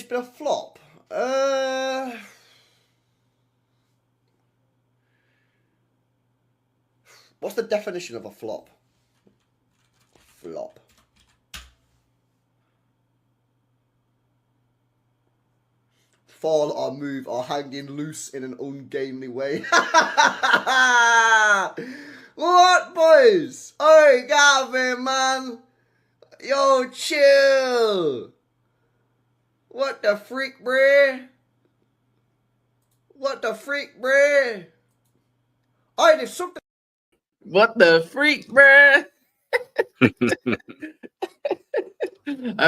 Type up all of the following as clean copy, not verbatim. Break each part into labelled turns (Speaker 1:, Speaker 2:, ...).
Speaker 1: been a flop. What's the definition of a flop? Flop. Fall or move or hanging loose in an ungainly way. What, boys? Oi, Gavin, man. Yo, chill. What the freak, bruh? What the freak, bruh? Oi, there's something.
Speaker 2: What the freak, bruh?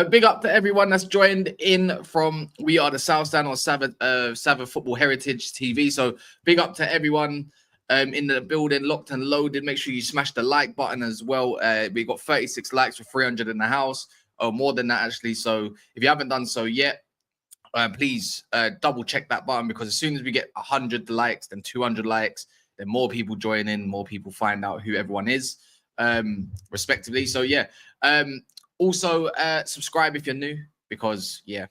Speaker 2: Big up to everyone that's joined in from We Are the South Stand on Savage Football Heritage TV. So big up to everyone in the building, locked and loaded. Make sure you smash the like button as well. We got 36 likes with 300 in the house, or more than that actually. So if you haven't done so yet, please double check that button, because as soon as we get 100 likes, then 200 likes, then more people join in, more people find out who everyone is, respectively. So yeah. Also, subscribe if you're new, because, yeah,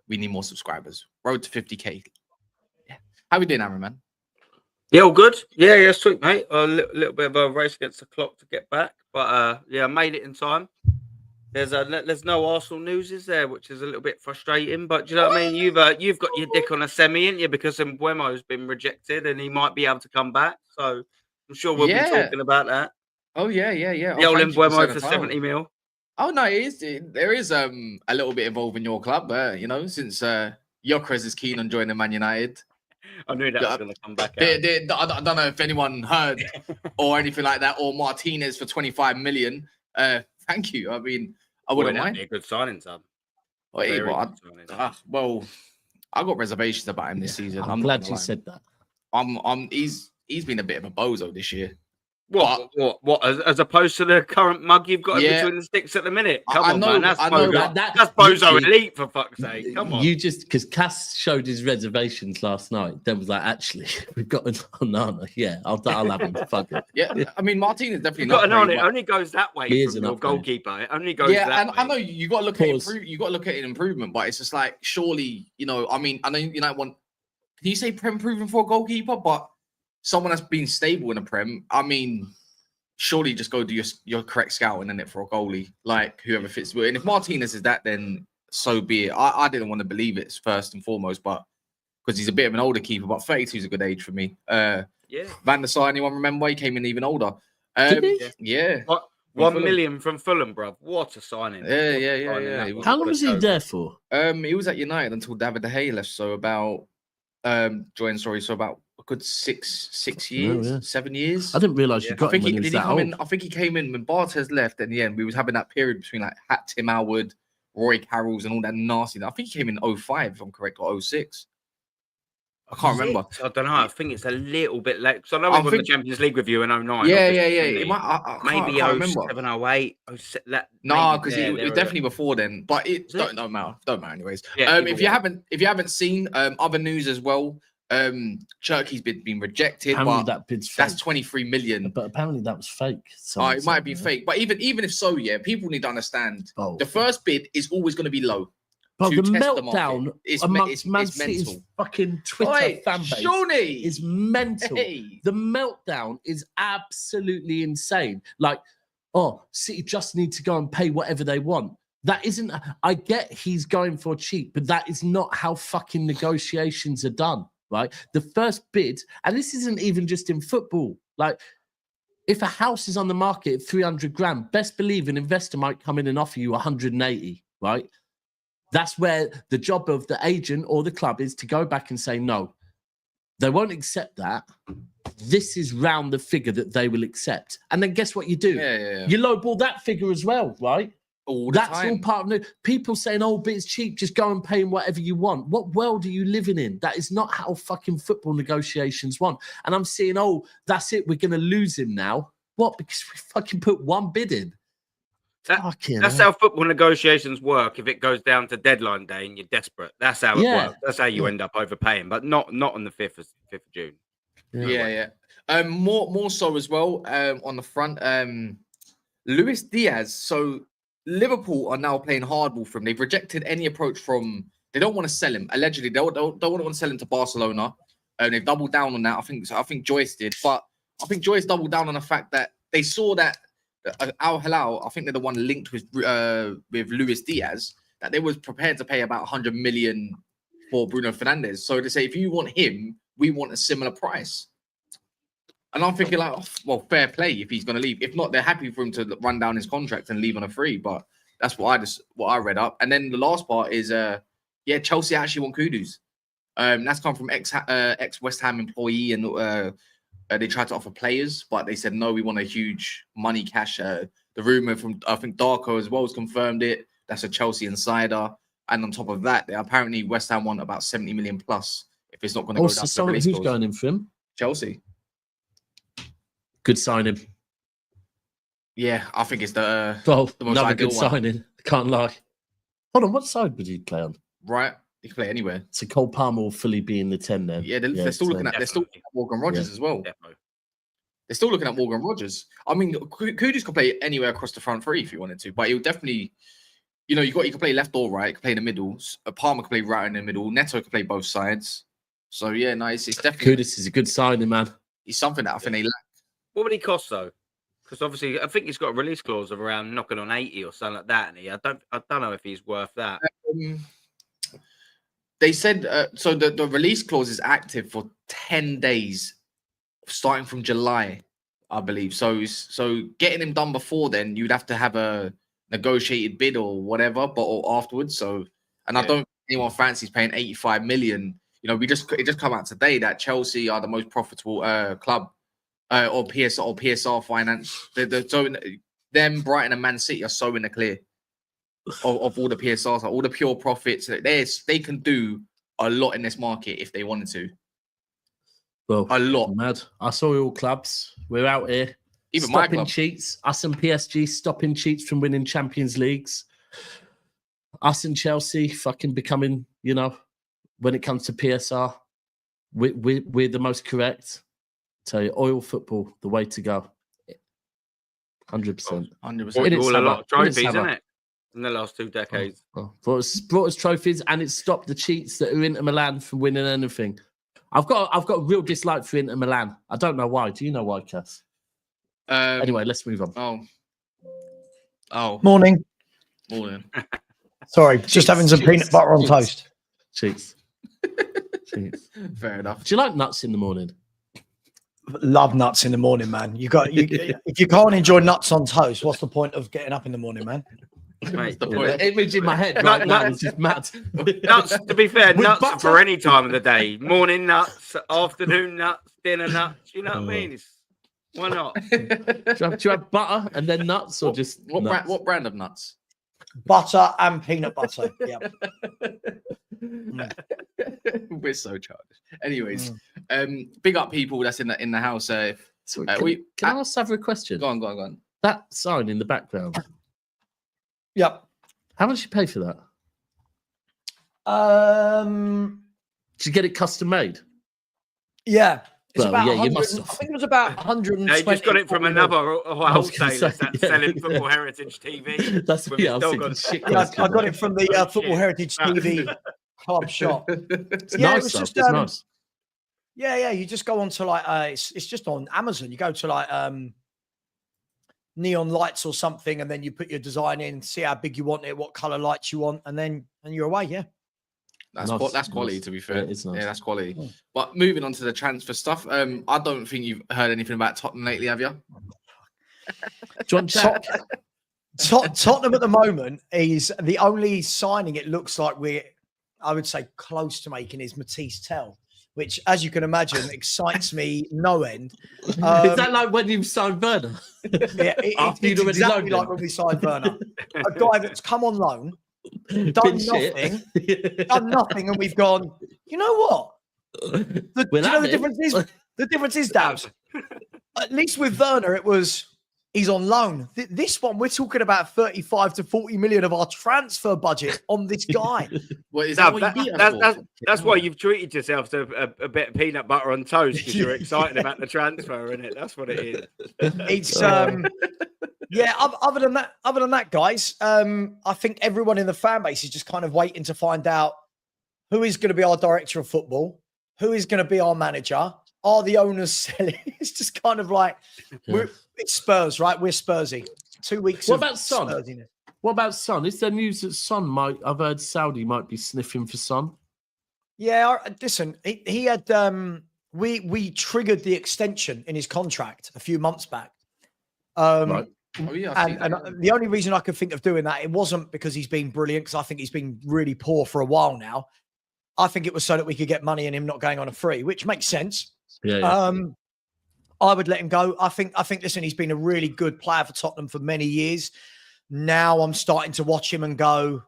Speaker 2: we need more subscribers. Road to 50K. Yeah. How we doing, Aaron, man?
Speaker 3: Yeah, all good. Yeah, sweet, mate. A little bit of a race against the clock to get back. But, yeah, I made it in time. There's no Arsenal news, is there, which is a little bit frustrating. But do you know what I mean? You've got your dick on a semi, ain't you? Because Mbeumo's been rejected and he might be able to come back. So I'm sure we'll be talking about that.
Speaker 2: Oh, yeah.
Speaker 3: The old Mbeumo for 70 mil.
Speaker 2: Oh, no, there is a little bit involved in your club, you know, since Gyokeres is keen on joining Man United.
Speaker 3: I knew that was going to come back out.
Speaker 2: I don't know if anyone heard or anything like that, or Martinez for 25 million. Thank you. I mean, I wouldn't mind.
Speaker 3: Be a good signing, Tom.
Speaker 2: Well, I got reservations about him this season.
Speaker 4: I'm glad you said that.
Speaker 2: He's been a bit of a bozo this year.
Speaker 3: What? As opposed to the current mug you've got between the sticks at the minute? Come on, man. That's bozo elite, for fuck's sake. Come on.
Speaker 4: You just, because Cass showed his reservations last night. Then was like, actually, we've got an Onana. Yeah, I'll have him. Fuck it.
Speaker 2: Yeah, I mean, Martinez definitely
Speaker 3: got an Onana. It only goes that way from your goalkeeper. It only goes that way.
Speaker 2: Yeah, and I know you got to look at you got to look at an improvement, but it's just like, surely, you know, I mean, I know you don't want. Can you say Prem improving for a goalkeeper? But someone that's been stable in a Prem, I mean, surely just go do your correct scouting in it for a goalie, like whoever fits. And if Martinez is that, then so be it. I didn't want to believe it first and foremost, but because he's a bit of an older keeper, but 32 is a good age for me.
Speaker 3: Yeah.
Speaker 2: Van der Sar, anyone remember? He came in even older.
Speaker 4: Did he?
Speaker 2: Yeah.
Speaker 3: What? 1 million from Fulham, bruv. What a signing.
Speaker 2: Yeah.
Speaker 4: How long was he there for?
Speaker 2: He was at United until David De Gea left, so about so about a good six years, 7 years.
Speaker 4: I didn't realise you got him when he was that old.
Speaker 2: I think he came in when Bartes left. At the end, we was having that period between like Tim Howard, Roy Carrolls, and all that nasty. I think he came in 05, if I'm correct, or 06. I can't remember.
Speaker 3: I don't know. I think it's a little bit late. So I know we won the Champions League with you in 09.
Speaker 2: Yeah. It might,
Speaker 3: maybe 07, 08.
Speaker 2: No, because it was definitely before then. But it don't matter. Don't matter anyways. Yeah, if you haven't seen other news as well, Cherky's been rejected.
Speaker 4: Apparently
Speaker 2: but
Speaker 4: that bid's fake.
Speaker 2: That's 23 million.
Speaker 4: But apparently that was fake.
Speaker 2: It might be fake. But even if so, yeah, people need to understand the first bid is always going to be low.
Speaker 4: But the meltdown amongst Man City's fucking Twitter fan base is mental. The meltdown is absolutely insane. Like, City just need to go and pay whatever they want. That isn't. I get he's going for cheap, but that is not how fucking negotiations are done. Right? The first bid, and this isn't even just in football. Like, if a house is on the market at 300 grand, best believe an investor might come in and offer you 180. Right? That's where the job of the agent or the club is to go back and say, no, they won't accept that. This is round the figure that they will accept. And then guess what you do?
Speaker 2: Yeah.
Speaker 4: You lowball that figure as well, right? That's all part of the people saying, but it's cheap, just go and pay him whatever you want. What world are you living in? That is not how fucking football negotiations want. And I'm seeing, that's it, we're going to lose him now. What? Because we fucking put one bid in.
Speaker 3: That's how football negotiations work. If it goes down to deadline day and you're desperate, that's how it works. That's how you end up overpaying, but not on the 5th of June.
Speaker 2: Yeah. More so as well on the front. Luis Diaz. So Liverpool are now playing hardball for him. They've rejected any approach from. They don't want to sell him. Allegedly, they don't want to sell him to Barcelona, and they've doubled down on that. I think Joyce did, but I think Joyce doubled down on the fact that they saw that Al Hilal, I think they're the one linked with Luis Diaz, that they was prepared to pay about 100 million for Bruno Fernandes. So they say, if you want him, we want a similar price. And I'm thinking like, oh, well, fair play if he's going to leave. If not, they're happy for him to run down his contract and leave on a free. But that's what I read up. And then the last part is, Chelsea actually want Kudus. That's come from ex West Ham employee, and they tried to offer players, but they said no. We want a huge money cash. The rumor from I think Darko as well has confirmed it. That's a Chelsea insider. And on top of that, they apparently West Ham want about 70 million plus if it's not going to go down.
Speaker 4: So who's going in for him?
Speaker 2: Chelsea.
Speaker 4: Good signing.
Speaker 2: Yeah, I think it's the most
Speaker 4: another good signing. Can't lie. Hold on, what side would you play on?
Speaker 2: Right, you can play anywhere.
Speaker 4: So Cole Palmer will fully be in the 10 then.
Speaker 2: Yeah, they're still looking at Morgan Rogers as well. Definitely. They're still looking at Morgan Rogers. I mean, Kudus could play anywhere across the front three if you wanted to, but he'll definitely, you can play left or right, you can play in the middle. Palmer can play right in the middle. Neto can play both sides. So yeah, nice. It's definitely
Speaker 4: Kudus is a good signing, man.
Speaker 2: He's something that I think they lack.
Speaker 3: What would he cost though? Because obviously, I think he's got a release clause of around knocking on 80 or something like that. And I don't know if he's worth that.
Speaker 2: They said so. The release clause is active for 10 days, starting from July, I believe. So getting him done before then, you'd have to have a negotiated bid or whatever, or afterwards. So, and I don't think anyone fancies paying 85 million. It just come out today that Chelsea are the most profitable club. Or PSR finance. So them, Brighton and Man City are so in the clear of all the PSRs, all the pure profits. They can do a lot in this market if they wanted to.
Speaker 4: Well,
Speaker 2: a lot.
Speaker 4: Mad. I saw all clubs. We're out here.
Speaker 2: Even
Speaker 4: stopping
Speaker 2: my club.
Speaker 4: Cheats. Us and PSG stopping cheats from winning Champions Leagues. Us and Chelsea fucking becoming, when it comes to PSR, we're the most correct. Tell you, oil football, the way to go. 100%.
Speaker 3: 100%. All a lot of trophies, isn't it? In the last 2 decades.
Speaker 4: Brought us trophies, and it stopped the cheats that are Inter Milan from winning anything. I've got a real dislike for Inter Milan. I don't know why. Do you know why, Cass? Anyway, let's move on.
Speaker 2: Oh.
Speaker 5: Morning. Sorry,
Speaker 2: Cheats,
Speaker 5: just having some peanut butter on toast.
Speaker 4: Cheats.
Speaker 2: Fair enough.
Speaker 4: Do you like nuts in the morning?
Speaker 5: Love nuts in the morning, man. If you can't enjoy nuts on toast, what's the point of getting up in the morning, man?
Speaker 3: Mate,
Speaker 4: the image in my head right now is just mad.
Speaker 3: Nuts, to be fair, nuts for any time of the day. Morning nuts, afternoon nuts, dinner nuts. You know what I mean? Why not?
Speaker 4: Do you have butter and then nuts, or just nuts?
Speaker 2: What brand of nuts?
Speaker 5: Butter and peanut butter. Yeah.
Speaker 2: We're so childish. Anyways, big up people that's in the house. Can I ask Savra a question? Go on.
Speaker 4: That sign in the background.
Speaker 5: Yep.
Speaker 4: How much did you pay for that? Did you get it custom made?
Speaker 5: Yeah. It's about
Speaker 4: you must have.
Speaker 5: I think it was about 120.
Speaker 3: They just got it from another wholesaler that's selling Football Heritage TV.
Speaker 4: That's I
Speaker 5: got it from the Football Heritage TV club shop.
Speaker 4: It's
Speaker 5: yeah,
Speaker 4: nice,
Speaker 5: it was just
Speaker 4: it's nice.
Speaker 5: Yeah. You just go on to like it's just on Amazon. You go to like neon lights or something, and then you put your design in, see how big you want it, what color lights you want, and you're away. Yeah.
Speaker 2: That's quality, to be fair.
Speaker 4: Yeah, it's nice.
Speaker 2: Yeah, that's quality. Oh. But moving on to the transfer stuff, I don't think you've heard anything about Tottenham lately, have you?
Speaker 5: Tottenham at the moment is the only signing it looks like I would say, close to making is Matisse Tell, which, as you can imagine, excites me no end.
Speaker 4: Is that like when you signed Werner?
Speaker 5: Yeah, it's exactly like when we signed Werner. A guy that's come on loan, done nothing, and we've gone, you know what? The difference is, Dabs, at least with Werner, he's on loan. This one, we're talking about 35 to 40 million of our transfer budget on this guy.
Speaker 2: Well, is
Speaker 3: that's why you've treated yourself to a bit of peanut butter on toast, because you're excited about the transfer, isn't it? That's what it is.
Speaker 5: It's Yeah, other than that, guys, I think everyone in the fan base is just kind of waiting to find out who is going to be our director of football, who is going to be our manager, are the owners selling? It's just kind of like, it's Spurs, right? We're Spursy. 2 weeks
Speaker 4: What
Speaker 5: of
Speaker 4: about Son?
Speaker 5: Spursiness.
Speaker 4: What about Son? Is there news that Son I've heard Saudi might be sniffing for Son?
Speaker 5: Yeah, listen, he had, we triggered the extension in his contract a few months back.
Speaker 4: Right.
Speaker 2: Oh, yeah,
Speaker 5: and the only reason I could think of doing that, it wasn't because he's been brilliant, because I think he's been really poor for a while now. I think it was so that we could get money in him not going on a free, which makes sense.
Speaker 4: Yeah.
Speaker 5: I would let him go. I think, listen, he's been a really good player for Tottenham for many years. Now I'm starting to watch him and go,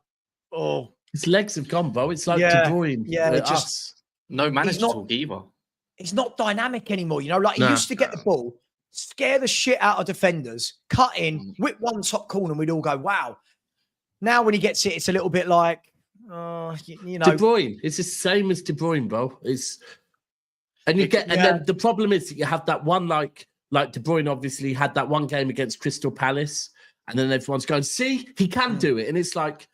Speaker 5: oh.
Speaker 4: His legs have gone, bro. It's like De Bruyne.
Speaker 5: Yeah,
Speaker 4: just
Speaker 2: no manager talk either.
Speaker 5: He's not dynamic anymore. You know, like he used to get the ball, scare the shit out of defenders, cut in, whip one top corner, and we'd all go, wow. Now when he gets it, it's a little bit like, you know.
Speaker 4: De Bruyne. It's the same as De Bruyne, bro. And then the problem is that you have that one like De Bruyne obviously had that one game against Crystal Palace, and then everyone's going, see, he can do it. And it's like,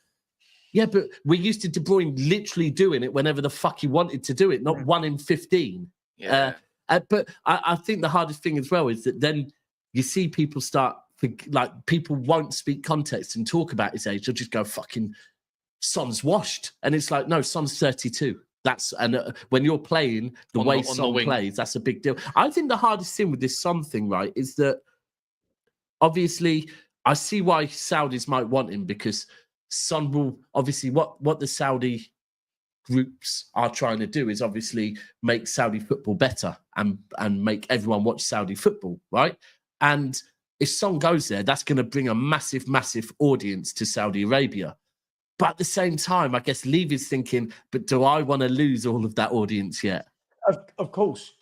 Speaker 4: yeah, but we're used to De Bruyne literally doing it whenever the fuck he wanted to do it, not 1 in 15.
Speaker 2: Yeah.
Speaker 4: But I think the hardest thing as well is that then you see people start, like, people won't speak context and talk about his age. They'll just go, fucking, Son's washed. And it's like, no, Son's 32. When you're playing the way Son plays, that's a big deal. I think the hardest thing with this Son thing, right, is that obviously I see why Saudis might want him, because Son will obviously what the Saudi groups are trying to do is obviously make Saudi football better and make everyone watch Saudi football, right? And if Son goes there, that's going to bring a massive, massive audience to Saudi Arabia. But at the same time, I guess Levy's thinking, but do I want to lose all of that audience yet?
Speaker 5: Of course.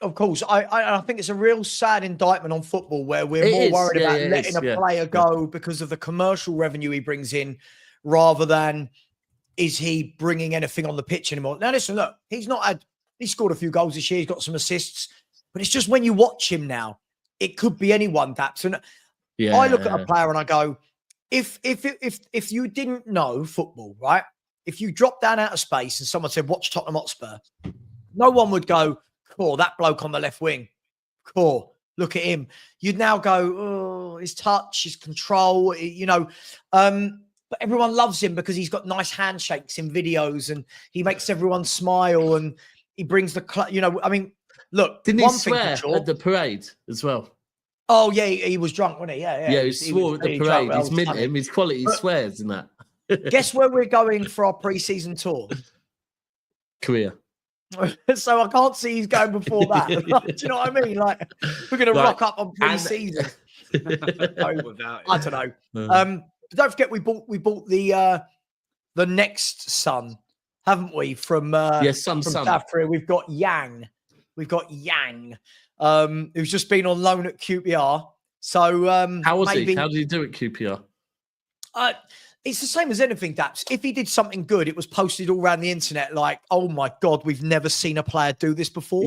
Speaker 5: Of course. I think it's a real sad indictment on football, where we're more worried about letting a player go because of the commercial revenue he brings in, rather than is he bringing anything on the pitch anymore. Now, listen, look, he scored a few goals this year. He's got some assists, but it's just when you watch him now, it could be anyone, Daps. And I look at a player and I go, if you didn't know football, right? If you dropped down out of space and someone said, watch Tottenham Hotspur, no one would go, cool, that bloke on the left wing, cool, look at him. You'd now go, oh, his touch, his control, you know. But everyone loves him because he's got nice handshakes in videos and he makes everyone smile and he brings the, you know, I mean, look.
Speaker 4: Didn't he swear at the parade as well?
Speaker 5: Oh, yeah, he was drunk, wasn't he? Yeah,
Speaker 4: he swore at the parade. He's mint him. His quality swears in that.
Speaker 5: Guess where we're going for our pre-season tour?
Speaker 4: Korea.
Speaker 5: So I can't see he's going before that. Do you know what I mean? Like, we're going to rock up on pre-season. I don't know. Don't forget, we bought the next son, haven't we? From South Korea. We've got Yang. Who's just been on loan at QPR. So
Speaker 4: how was he? How did he do at QPR?
Speaker 5: It's the same as anything, Daps. If he did something good, it was posted all around the internet like, oh my God, we've never seen a player do this before.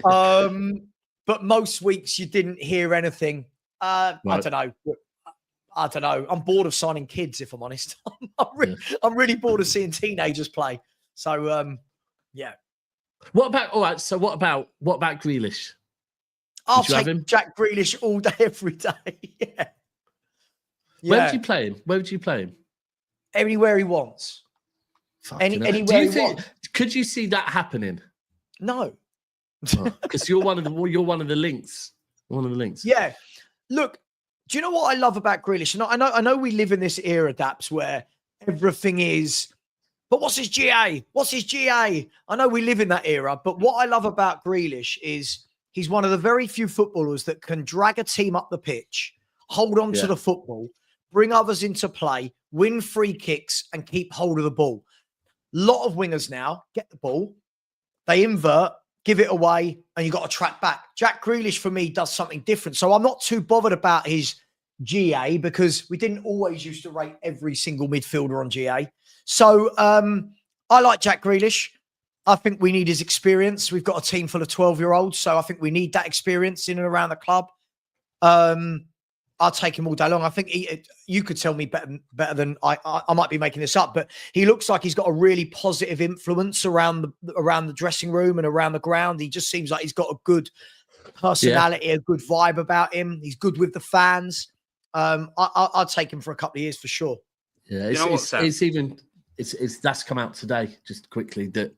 Speaker 5: But most weeks you didn't hear anything. Right. I don't know. I'm bored of signing kids, if I'm honest. I'm really bored of seeing teenagers play. So, yeah.
Speaker 4: What about Grealish?
Speaker 5: I'll take Jack Grealish all day, every day. Yeah.
Speaker 4: Where would you play him?
Speaker 5: Anywhere he wants. Anywhere he wants.
Speaker 4: Could you see that happening?
Speaker 5: No.
Speaker 4: Because you're one of the links. One of the links.
Speaker 5: Yeah. Look, do you know what I love about Grealish? And I know we live in this era, Daps, where everything is, but what's his GA? What's his GA? I know we live in that era, but what I love about Grealish is he's one of the very few footballers that can drag a team up the pitch, hold on to the football, bring others into play, win free kicks, and keep hold of the ball. A lot of wingers now get the ball, they invert, give it away, and you got to track back. Jack Grealish, for me, does something different. So I'm not too bothered about his GA, because we didn't always used to rate every single midfielder on GA. So I like Jack Grealish. I think we need his experience. We've got a team full of 12-year-olds, so I think we need that experience in and around the club. I'll take him all day long. I think you could tell me better than I might be making this up, but he looks like he's got a really positive influence around the dressing room and around the ground. He just seems like he's got a good personality, a good vibe about him. He's good with the fans. I'll take him for a couple of years for sure.
Speaker 4: Yeah, that's come out today. Just quickly, that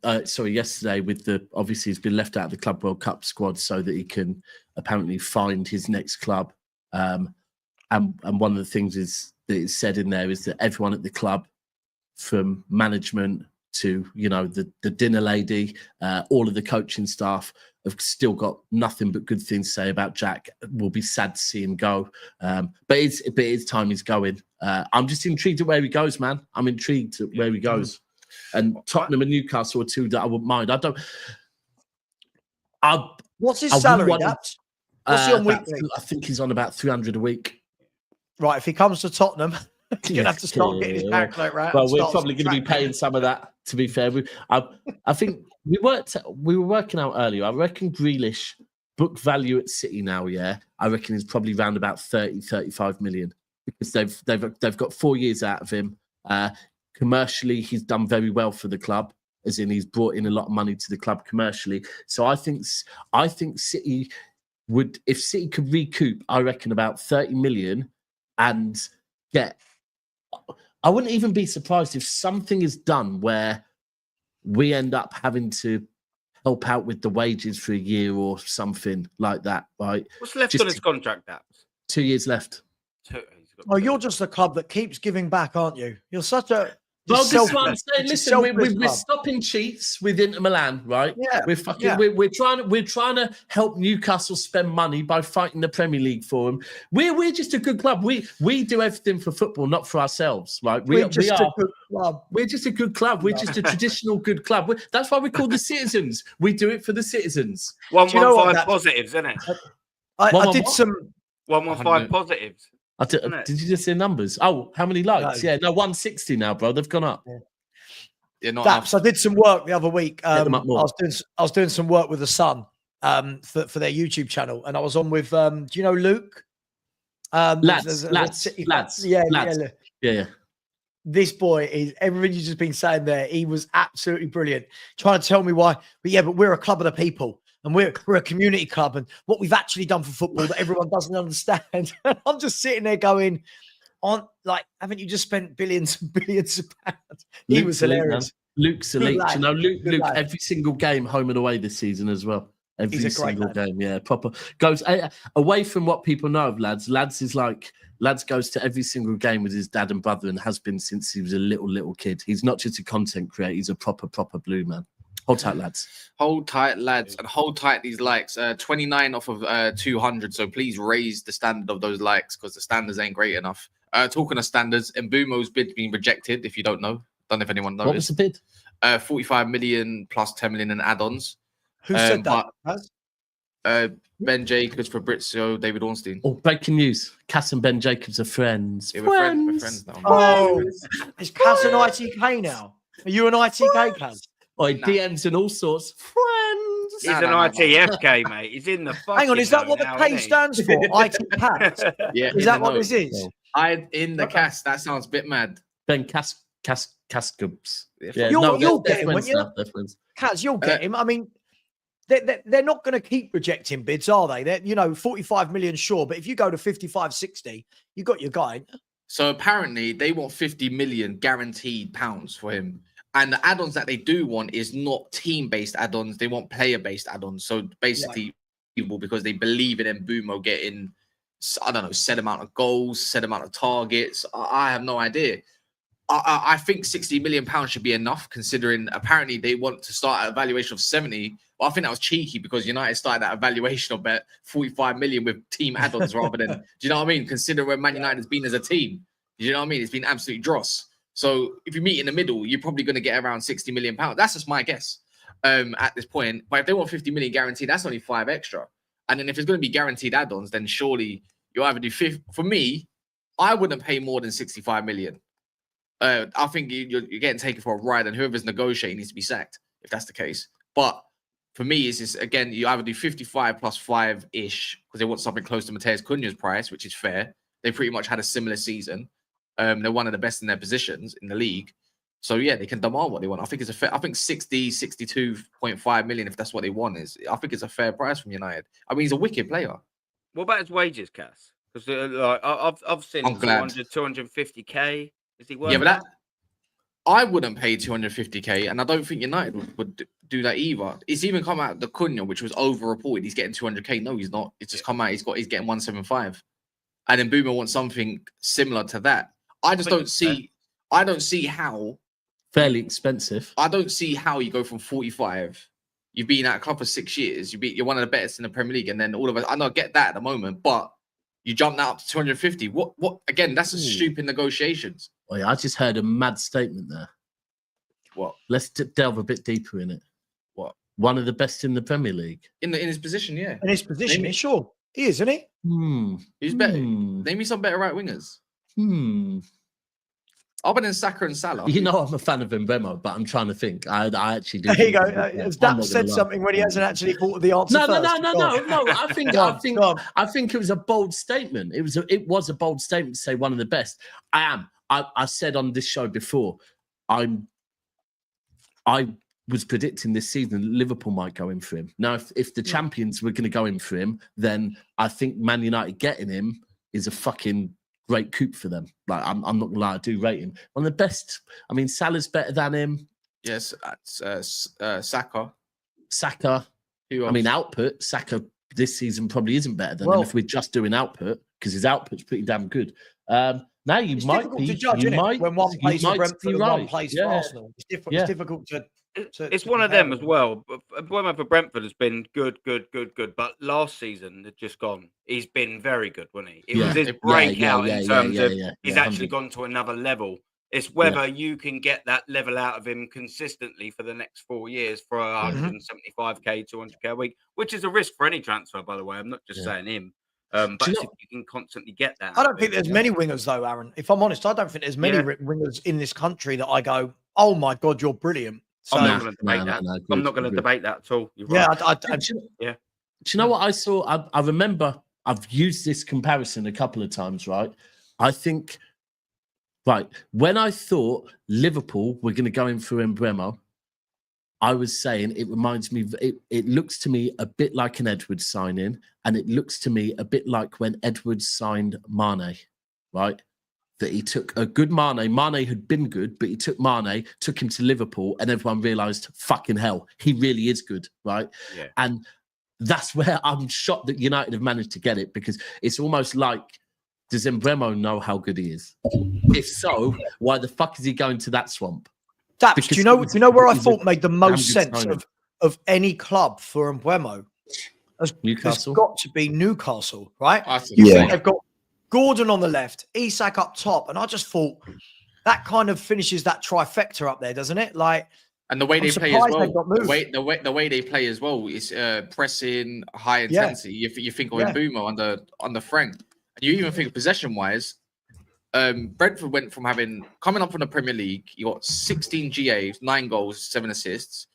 Speaker 4: yesterday with obviously he's been left out of the Club World Cup squad so that he can apparently find his next club. And one of the things that is said in there is that everyone at the club, from management to the dinner lady, all of the coaching staff, have still got nothing but good things to say about Jack. We'll be sad to see him go, but it's time he's going. I'm just intrigued at where he goes, man. I'm intrigued at where he goes. And Tottenham and Newcastle are two that I wouldn't mind.
Speaker 5: What's his salary? What's he on weekly?
Speaker 4: I think he's on about 300 a week.
Speaker 5: Right, if he comes to Tottenham, you're gonna have to start getting his calculator out.
Speaker 4: Well, we're probably going to be paying some of that. To be fair, I think we were working out earlier. I reckon Grealish book value at City now. Yeah, I reckon is probably around about 30-35 million because they've got 4 years out of him. Commercially, he's done very well for the club, as in he's brought in a lot of money to the club commercially. So I think City would, if City could recoup, I reckon about 30 million. And I wouldn't even be surprised if something is done where we end up having to help out with the wages for a year or something like that, right?
Speaker 3: What's left on his contract, Daps?
Speaker 4: 2 years left.
Speaker 5: Oh, you're just a club that keeps giving back, aren't you? You're such a...
Speaker 4: Well, this is what I'm saying. Listen, we're stopping cheats with Inter Milan, right?
Speaker 5: Yeah.
Speaker 4: We're trying to help Newcastle spend money by fighting the Premier League for them. We're just a good club. We do everything for football, not for ourselves, right? We're just a good club. We're just a good club. We're just a traditional good club. That's why we're called the citizens. We do it for the citizens.
Speaker 3: 115 positives, isn't it?
Speaker 5: I did some
Speaker 3: 115 positives.
Speaker 4: Did you just say numbers? Oh, how many likes? No. 160 now, bro. They've gone up.
Speaker 2: Yeah,
Speaker 5: Daps, I did some work the other week. I was doing some work with the Sun for their YouTube channel, and I was on with do you know Luke?
Speaker 4: Lads. Yeah.
Speaker 5: This boy is everything you've just been saying there. He was absolutely brilliant, trying to tell me why. But we're a club of the people. And we're a community club, and what we've actually done for football that everyone doesn't understand. I'm just sitting there going, haven't you just spent billions and billions of pounds? He was hilarious.
Speaker 4: Luke's elite. Luke every single game, home and away this season as well. Every single game, yeah, proper. Goes away from what people know of Lads. Lads goes to every single game with his dad and brother and has been since he was a little kid. He's not just a content creator, he's a proper blue man. Hold tight, lads.
Speaker 2: Hold tight, lads, and hold tight these likes. 29 off of 200. So please raise the standard of those likes because the standards ain't great enough. Talking of standards, Mbeumo's bid being rejected. If you don't know, don't know if anyone knows.
Speaker 4: What was the bid?
Speaker 2: 45 million plus 10 million in add-ons.
Speaker 5: Who said that?
Speaker 2: Ben Jacobs, Fabrizio, David Ornstein.
Speaker 4: Oh, breaking news. Cass and Ben Jacobs are friends.
Speaker 2: Yeah, we're friends now.
Speaker 5: Oh, is Cass an ITK now? Are you an ITK, Cass?
Speaker 4: DMs and all sorts. Friends.
Speaker 3: He's an ITFK, mate. He's in the fucking...
Speaker 5: Hang on, is that what the K stands for? ITK?
Speaker 2: Yeah.
Speaker 5: Is that what this is?
Speaker 2: In the cast. That sounds a bit mad.
Speaker 4: Ben Cascubs.
Speaker 5: Yeah, you'll get him, won't you? Kaz, you'll get him. I mean, they're not going to keep rejecting bids, are they? They're 45 million, sure, but if you go to 55, 60, you got your guy.
Speaker 2: So apparently they want 50 million guaranteed pounds for him. And the add-ons that they do want is not team-based add-ons. They want player-based add-ons. So basically, people, because they believe in Mbeumo getting, I don't know, set amount of goals, set amount of targets. I have no idea. I think 60 million pounds should be enough, considering apparently they want to start at a valuation of 70. Well, I think that was cheeky because United started at a valuation of about 45 million with team add-ons rather than, do you know what I mean? Consider where Man United has been as a team. Do you know what I mean? It's been absolutely dross. So if you meet in the middle, you're probably going to get around 60 million pounds. That's just my guess at this point. But if they want 50 million guaranteed, that's only 5 extra. And then if it's going to be guaranteed add-ons, then surely you either do 50. For me, I wouldn't pay more than 65 million. I think you're getting taken for a ride, and whoever's negotiating needs to be sacked if that's the case. But for me, it's just, again, you either do 55 plus 5-ish because they want something close to Mateus Cunha's price, which is fair. they pretty much had a similar season. They're one of the best in their positions in the league. So yeah, they can demand what they want. I think it's a fair. I think 62.5 million, if that's what they want, I think it's a fair price from United. I mean, he's a wicked player.
Speaker 3: What about his wages, Cass? Because like I've seen 250k. Is he worth?
Speaker 2: Yeah, but I wouldn't pay 250k, and I don't think United would do that either. It's even come out the Cunha, which was over-reported. He's getting 200k. No, he's not. It's just come out. He's getting 175, and then Mbeumo wants something similar to that. I don't see how.
Speaker 4: Fairly expensive.
Speaker 2: I don't see how you go from 45. You've been at a club for 6 years. You're one of the best in the Premier League, and then all of us. I don't get that at the moment, but you jump now up to 250. What? Again, that's a stupid negotiations.
Speaker 4: Oh yeah, I just heard a mad statement there.
Speaker 2: What?
Speaker 4: Let's delve a bit deeper in it.
Speaker 2: What?
Speaker 4: One of the best in the Premier League.
Speaker 2: In his position, yeah.
Speaker 5: In his position, sure. He is, isn't he?
Speaker 2: Who's better? Name me some better right wingers. Other than Saka and Salah.
Speaker 4: You know I'm a fan of Mbeumo, but I'm trying to think. I actually do.
Speaker 5: There you go. Has Dap said something when he hasn't actually thought of the answer?
Speaker 4: No. I think it was a bold statement. It was a bold statement to say one of the best. I said on this show before, I was predicting this season that Liverpool might go in for him. Now, if the champions were going to go in for him, then I think Man United getting him is a fucking great coup for them. Like I'm not gonna lie, I do rate him. One of the best. I mean, Salah's better than him.
Speaker 2: Yes, Saka.
Speaker 4: Who else? I mean, output. Saka this season probably isn't better than him if we're just doing output, because his output's pretty damn good. Now you might be.
Speaker 5: To judge, when one plays for Brentford and one plays for Arsenal. It's different. It's difficult to.
Speaker 3: It's one of them as well. Mbeumo for Brentford has been good. But last season, they've just gone. He's been very good, wasn't he? It was his breakout in terms of he's actually gone to another level. It's whether you can get that level out of him consistently for the next 4 years for 175k, 200k a week, which is a risk for any transfer, by the way. I'm not just saying him. But if you can constantly get that.
Speaker 5: I don't think there's many wingers, though, Aaron. If I'm honest, I don't think there's many wingers in this country that I go, oh, my God, you're brilliant. So,
Speaker 3: I'm not going to debate that. I'm not going to debate that at all. You're
Speaker 4: right. Do you know what I saw? I remember I've used this comparison a couple of times, right? I think, when I thought Liverpool were going to go in for Mbeumo, I was saying it reminds me, it looks to me a bit like an Edwards signing, and it looks to me a bit like when Edwards signed Mane, right? That he took a good Mane. Mane had been good, but he took Mane, took him to Liverpool, and everyone realised, fucking hell, he really is good, right? Yeah. And that's where I'm shocked that United have managed to get it, because it's almost like, does Mbeumo know how good he is? If so, why the fuck is he going to that swamp?
Speaker 5: Daps, do you know where I thought made the most sense of any club for Mbeumo?
Speaker 4: Newcastle?
Speaker 5: It's got to be Newcastle, right? They've got Gordon on the left, Isak up top, and I just thought that kind of finishes that trifecta up there, doesn't it? Like,
Speaker 2: and the way they play as well, the way they play as well is pressing, high intensity. You think of Mbeumo on the Frank, and you even think possession wise. Brentford went from coming up from the Premier League, you got 16 GAs, 9 goals, 7 assists.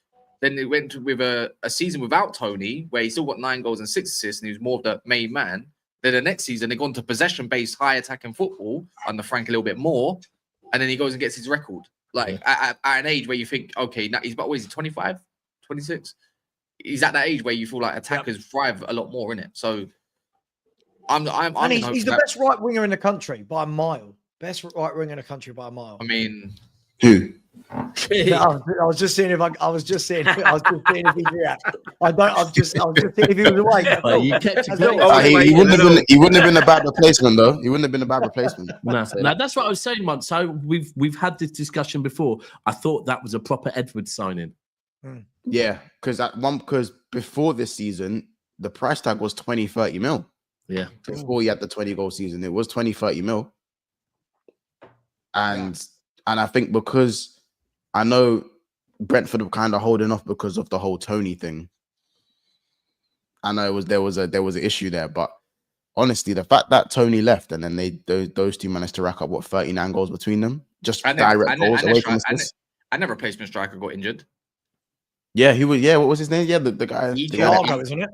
Speaker 2: Then they went with a season without Tony, where he still got 9 goals and 6 assists, and he was more of the main man. Then the next season, they've gone to possession-based, high attacking football under Frank a little bit more, and then he goes and gets his record. At an age where you think, okay, now he's about, what is he, 25, 26? He's at that age where you feel like attackers thrive a lot more in it. So
Speaker 5: he's the best right winger in the country by a mile. Best right winger in the country by a mile.
Speaker 2: I mean,
Speaker 1: who?
Speaker 5: I was just seeing if he react. I was just seeing if he was awake.
Speaker 1: He wouldn't have been a bad replacement, though. He wouldn't have been a bad replacement.
Speaker 4: No, that's what I was saying, man. So we've had this discussion before. I thought that was a proper Edwards signing.
Speaker 1: Yeah, because before this season, the price tag was 20-30 mil.
Speaker 4: Yeah.
Speaker 1: Before he had the 20-goal season, it was 20-30 mil. And I think because I know Brentford were kind of holding off because of the whole Tony thing. I know there was an issue there, but honestly, the fact that Tony left and then those two managed to rack up 39 goals between them, just direct goals away from us.
Speaker 2: And the replacement striker got injured.
Speaker 1: Yeah, he was. Yeah, what was his name? Yeah, the guy.
Speaker 5: Thiago, isn't it?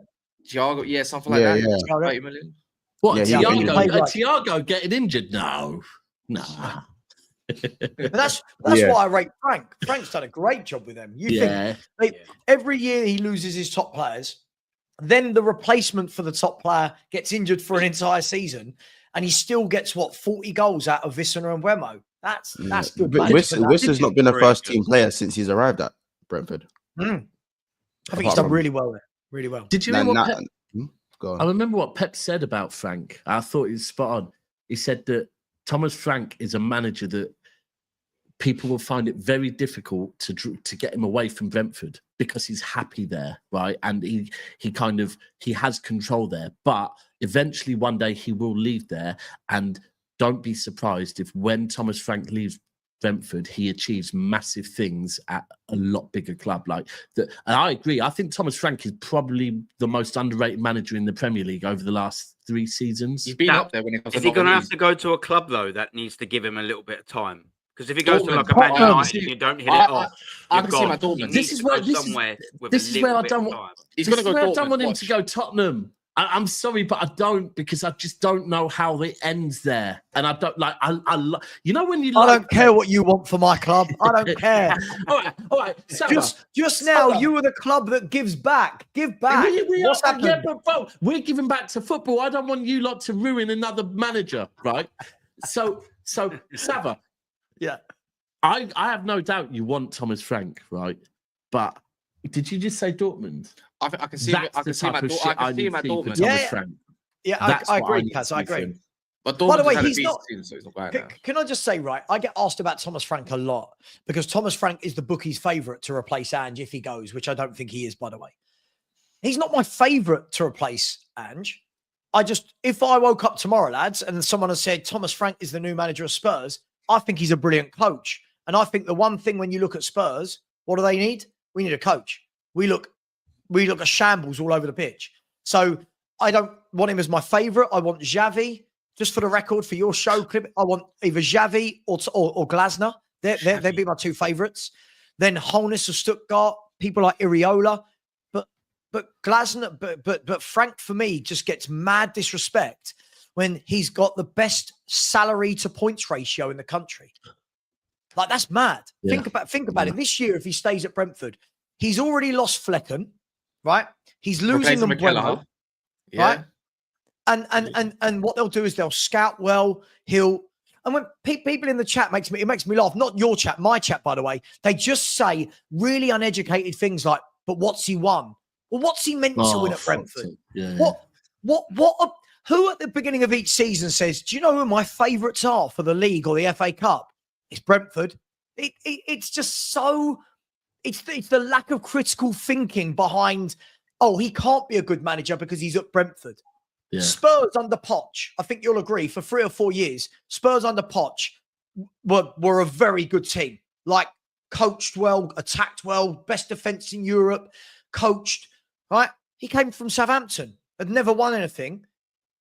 Speaker 2: Thiago, something like that.
Speaker 1: Yeah.
Speaker 2: 30 million.
Speaker 4: What?
Speaker 1: Yeah,
Speaker 4: Thiago getting injured? No.
Speaker 5: But that's
Speaker 1: Yeah.
Speaker 5: why I rate Frank. Frank's done a great job with them. You think every year he loses his top players, then the replacement for the top player gets injured for an entire season, and he still gets 40 goals out of Visser and Mbeumo. That's good.
Speaker 1: Wisser's not been a first team player since he's arrived at Brentford.
Speaker 5: I think he's done really well there. Really well.
Speaker 4: Did you hear what
Speaker 1: Go on.
Speaker 4: I remember what Pep said about Frank. I thought he was spot on. He said that Thomas Frank is a manager that people will find it very difficult to get him away from Brentford because he's happy there, right? And he has control there. But eventually one day he will leave there, and don't be surprised if when Thomas Frank leaves Brentford, he achieves massive things at a lot bigger club like that. And I agree. I think Thomas Frank is probably the most underrated manager in the Premier League over the last 3 seasons.
Speaker 2: He's been up there when it comes.
Speaker 3: Is he going to have to go to a club though that needs to give him a little bit of time? Because if he goes to like a Man United and you don't hit it off,
Speaker 2: I can see my Dortmund.
Speaker 4: This is where I don't want. He's going to go. I don't want him to go Tottenham. I'm sorry, but I don't, because I just don't know how it ends there, and I don't like. You know when you.
Speaker 5: I don't care what you want for my club. I don't care.
Speaker 4: all right.
Speaker 5: Just now, you were the club that gives back. Give back. What's happened?
Speaker 4: Yeah, but we're giving back to football. I don't want you lot to ruin another manager, right? So Sava.
Speaker 5: Yeah,
Speaker 4: I have no doubt you want Thomas Frank, right? But did you just say Dortmund?
Speaker 2: I can see him at Dortmund.
Speaker 5: Yeah, I agree, Kaz. I agree.
Speaker 2: But
Speaker 5: by the way, he's not.
Speaker 2: Season, so he's not going
Speaker 5: can I just say, right? I get asked about Thomas Frank a lot because Thomas Frank is the bookie's favourite to replace Ange if he goes, which I don't think he is, by the way. He's not my favourite to replace Ange. If I woke up tomorrow, lads, and someone has said Thomas Frank is the new manager of Spurs, I think he's a brilliant coach. And I think the one thing when you look at Spurs, what do they need? We need a coach. We look at shambles all over the pitch. So I don't want him as my favourite. I want Xavi, just for the record, for your show clip. I want either Xavi or Glasner. They'd be my 2 favourites. Then Holness of Stuttgart, people like Iriola. But Glasner, but Frank for me just gets mad disrespect when he's got the best salary to points ratio in the country. Like, that's mad. Yeah. Think about it. This year, if he stays at Brentford, he's already lost Flecken, right? He's losing them well, right? And what they'll do is they'll scout well. And when people in the chat it makes me laugh. Not your chat, my chat, by the way. They just say really uneducated things like, "But what's he won? Well, what's he meant to win at Brentford? Who at the beginning of each season says, do you know who my favourites are for the league or the FA Cup? It's Brentford." It's just so. It's the lack of critical thinking behind. Oh, he can't be a good manager because he's at Brentford. Yeah. Spurs under Poch, I think you'll agree, for 3 or 4 years, Spurs under Poch were a very good team. Like, coached well, attacked well, best defence in Europe, coached, right? He came from Southampton, had never won anything.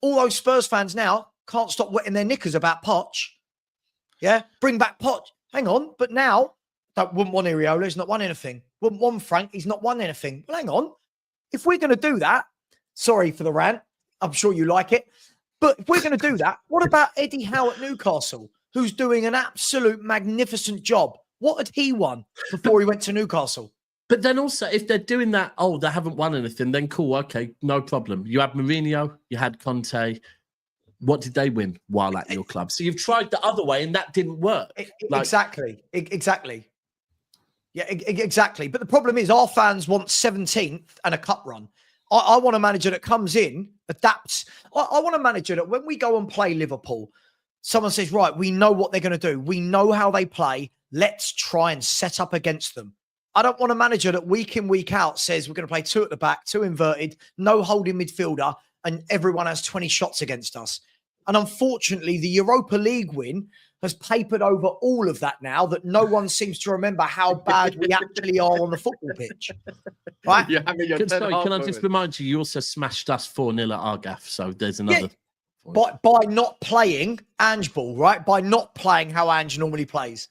Speaker 5: All those Spurs fans now can't stop wetting their knickers about Poch. Yeah, bring back Poch. Hang on, but now, wouldn't want Iriola, he's not won anything. Wouldn't want Frank, he's not won anything. Well, hang on. If we're going to do that, sorry for the rant, I'm sure you like it, but if we're going to do that, what about Eddie Howe at Newcastle, who's doing an absolute magnificent job? What had he won before he went to Newcastle?
Speaker 4: But then also, if they're doing that, they haven't won anything, then cool, okay, no problem. You had Mourinho, you had Conte. What did they win while at your club? So you've tried the other way and that didn't work.
Speaker 5: Exactly. Yeah, exactly. But the problem is our fans want 17th and a cup run. I want a manager that comes in, adapts. I want a manager that when we go and play Liverpool, someone says, right, we know what they're going to do. We know how they play. Let's try and set up against them. I don't want a manager that week in, week out says we're going to play 2 at the back, 2 inverted, no holding midfielder, and everyone has 20 shots against us. And unfortunately, the Europa League win has papered over all of that now, that no one seems to remember how bad we actually are on the football pitch. Right?
Speaker 4: Can I just remind you, you also smashed us 4-0 at Argaff, so there's another...
Speaker 5: Yeah, by not playing Ange ball, right? By not playing how Ange normally plays.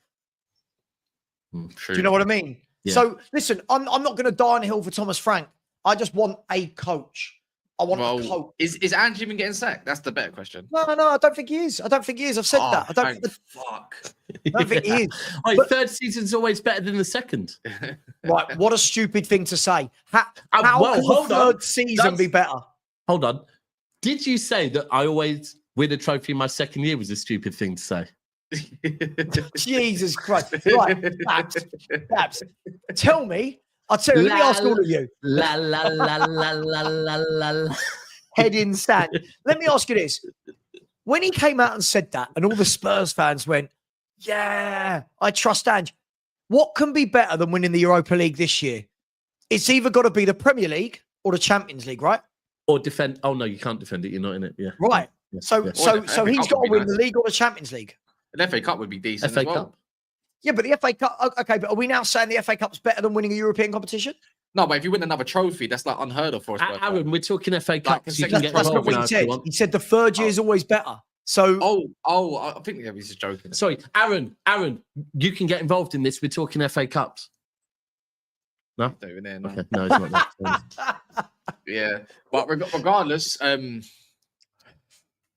Speaker 2: True.
Speaker 5: Do you know what I mean? Yeah. So, listen, I'm not going to die on a hill for Thomas Frank. I just want a coach. I want a coat.
Speaker 2: Is Ange even getting sacked? That's the better question.
Speaker 5: No, I don't think he is. I've said that. I don't think he is.
Speaker 4: But third season's always better than the second.
Speaker 5: Right, what a stupid thing to say. How can the third season be better?
Speaker 4: Hold on. Did you say that I always win a trophy in my second year was a stupid thing to say?
Speaker 5: Jesus Christ. Right, Babs, tell me. I'll tell you, let me ask all of you.
Speaker 4: La la la la la la la.
Speaker 5: Head in sand. Let me ask you this. When he came out and said that, and all the Spurs fans went, yeah, I trust Ange. What can be better than winning the Europa League this year? It's either got to be the Premier League or the Champions League, right?
Speaker 4: Or defend. Oh, no, you can't defend it. You're not in it. Yeah.
Speaker 5: Right.
Speaker 4: Yeah.
Speaker 5: So he's got to win the league or the Champions League.
Speaker 2: An FA Cup would be decent
Speaker 4: FA
Speaker 2: as well.
Speaker 4: Cup.
Speaker 5: Yeah, but the FA Cup, okay, but are we now saying the FA Cup's better than winning a European competition?
Speaker 2: No, but if you win another trophy, that's like unheard of for us.
Speaker 4: Aaron, we're talking FA Cup.
Speaker 5: That's not what he said. He said the third year is always better. So,
Speaker 2: I think he's just joking.
Speaker 4: Sorry, Aaron, you can get involved in this. We're talking FA Cups. No,
Speaker 2: okay,
Speaker 4: no, it's not that.
Speaker 2: Yeah, but regardless, I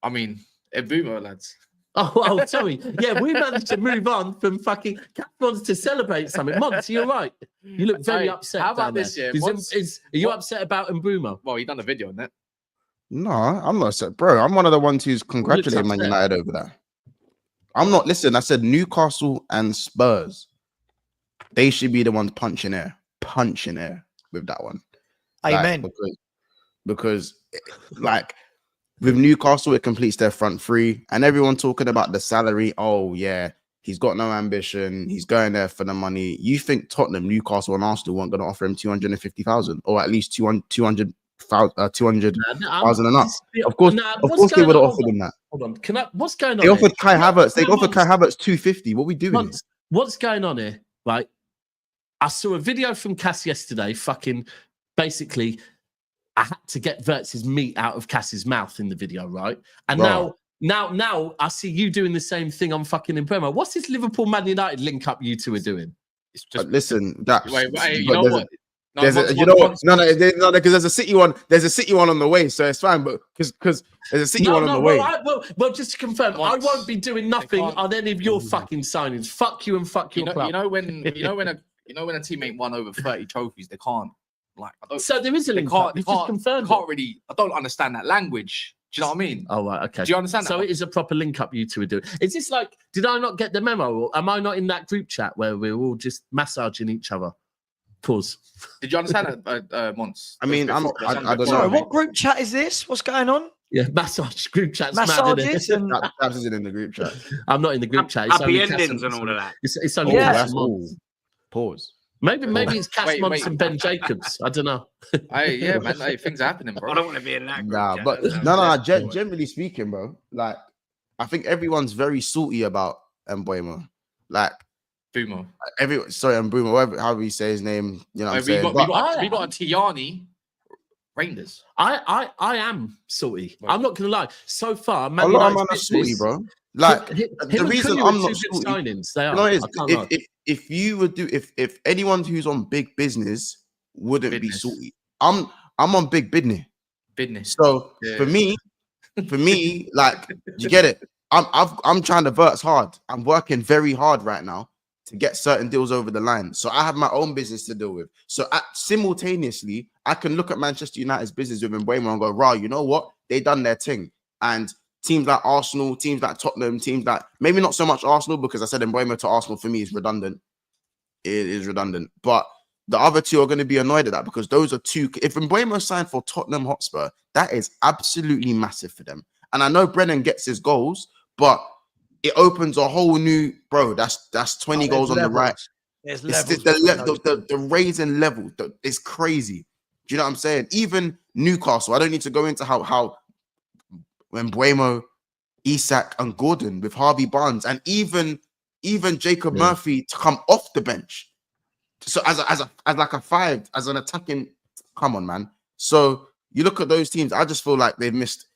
Speaker 2: mean, Mbeumo, lads.
Speaker 4: Oh, sorry. Yeah, we managed to move on from fucking Cat wants to celebrate something. Mons, you're right. You look very upset.
Speaker 2: How about this? Yeah,
Speaker 4: are you upset about Mbeumo?
Speaker 2: Well, he done a video on that.
Speaker 1: No, I'm not upset, bro. I'm one of the ones who's congratulating Man United over that. I'm not. Listen, I said Newcastle and Spurs. They should be the ones punching air with that one.
Speaker 5: Amen.
Speaker 1: Like, because like. With Newcastle, it completes their front three, and everyone talking about the salary. Oh yeah, he's got no ambition. He's going there for the money. You think Tottenham, Newcastle, and Arsenal weren't going to offer him 250,000 or at least 200,000 and up? Of course they would have offered him that.
Speaker 4: Hold on, what's going on?
Speaker 1: They offered Kai Havertz. They offered Kai Havertz 250. What are we doing?
Speaker 4: What's going on here? Right, I saw a video from Cass yesterday. Fucking basically. I had to get Vertz's meat out of Cass's mouth in the video, right? And now I see you doing the same thing on fucking Mbeumo. What's this Liverpool Man United link up you two are doing?
Speaker 2: It's just
Speaker 1: listen. That
Speaker 2: you know what?
Speaker 1: No, because there's a City one. There's a City one on the way, so it's fine. But because there's a City one on the way.
Speaker 4: Well, just to confirm, I won't be doing nothing on any of your fucking signings. Fuck you and fuck your club.
Speaker 2: You know when a teammate won over 30 trophies, they can't.
Speaker 4: So there is a link. You just confirmed.
Speaker 2: I don't understand that language. Do you know what I mean?
Speaker 4: Oh, right. Okay.
Speaker 2: Do you understand that?
Speaker 4: So it is a proper link up you two are doing. Is this like, did I not get the memo? Or am I not in that group chat where we're all just massaging each other? Pause.
Speaker 2: Did you understand that, Mons?
Speaker 1: I mean, I don't know.
Speaker 5: Sorry, what group chat is this? What's going on?
Speaker 4: Yeah, massage group chat's
Speaker 5: massages
Speaker 4: mad,
Speaker 5: and
Speaker 1: Tabs isn't in the group chat.
Speaker 4: I'm not in the group chat.
Speaker 3: It's happy endings and all of that.
Speaker 4: It's only
Speaker 1: Pause.
Speaker 4: Maybe it's Cass Mons and Ben Jacobs. I don't know.
Speaker 2: Yeah, man. Things are happening, bro.
Speaker 3: I don't want to be in that group.
Speaker 1: Nah,
Speaker 3: chat.
Speaker 1: but generally speaking, bro, like I think everyone's very salty about Mbeumo. Like
Speaker 2: Mbeumo.
Speaker 1: Mbeumo, however you say his name. You know what I'm saying?
Speaker 2: We got a Tiani Rangers.
Speaker 4: I am salty. I'm not gonna lie. So far,
Speaker 1: a lot of men are salty, bro. Like the reason I'm not salty,
Speaker 4: signings, they are.
Speaker 1: If you would do if anyone who's on big business wouldn't be salty, I'm on big business. So for me, like you get it. I'm trying to verse hard. I'm working very hard right now to get certain deals over the line. So I have my own business to deal with. So simultaneously, I can look at Manchester United's business with Mbeumo and go, "Rah, you know what? They done their thing." And teams like Arsenal, teams like Tottenham, teams like maybe not so much Arsenal because I said Mbeumo to Arsenal for me is redundant. It is redundant. But the other two are going to be annoyed at that because those are two. If Mbeumo signed for Tottenham Hotspur, that is absolutely massive for them. And I know Brennan gets his goals, but it opens a whole new That's 20 goals on the right.
Speaker 5: There's
Speaker 1: levels. The raising level is crazy. Do you know what I'm saying? Even Newcastle, I don't need to go into how when Mbeumo, Isak, and Gordon with Harvey Barnes, and even Jacob Murphy to come off the bench. So as like a five, as an attacking, come on, man. So you look at those teams, I just feel like they've missed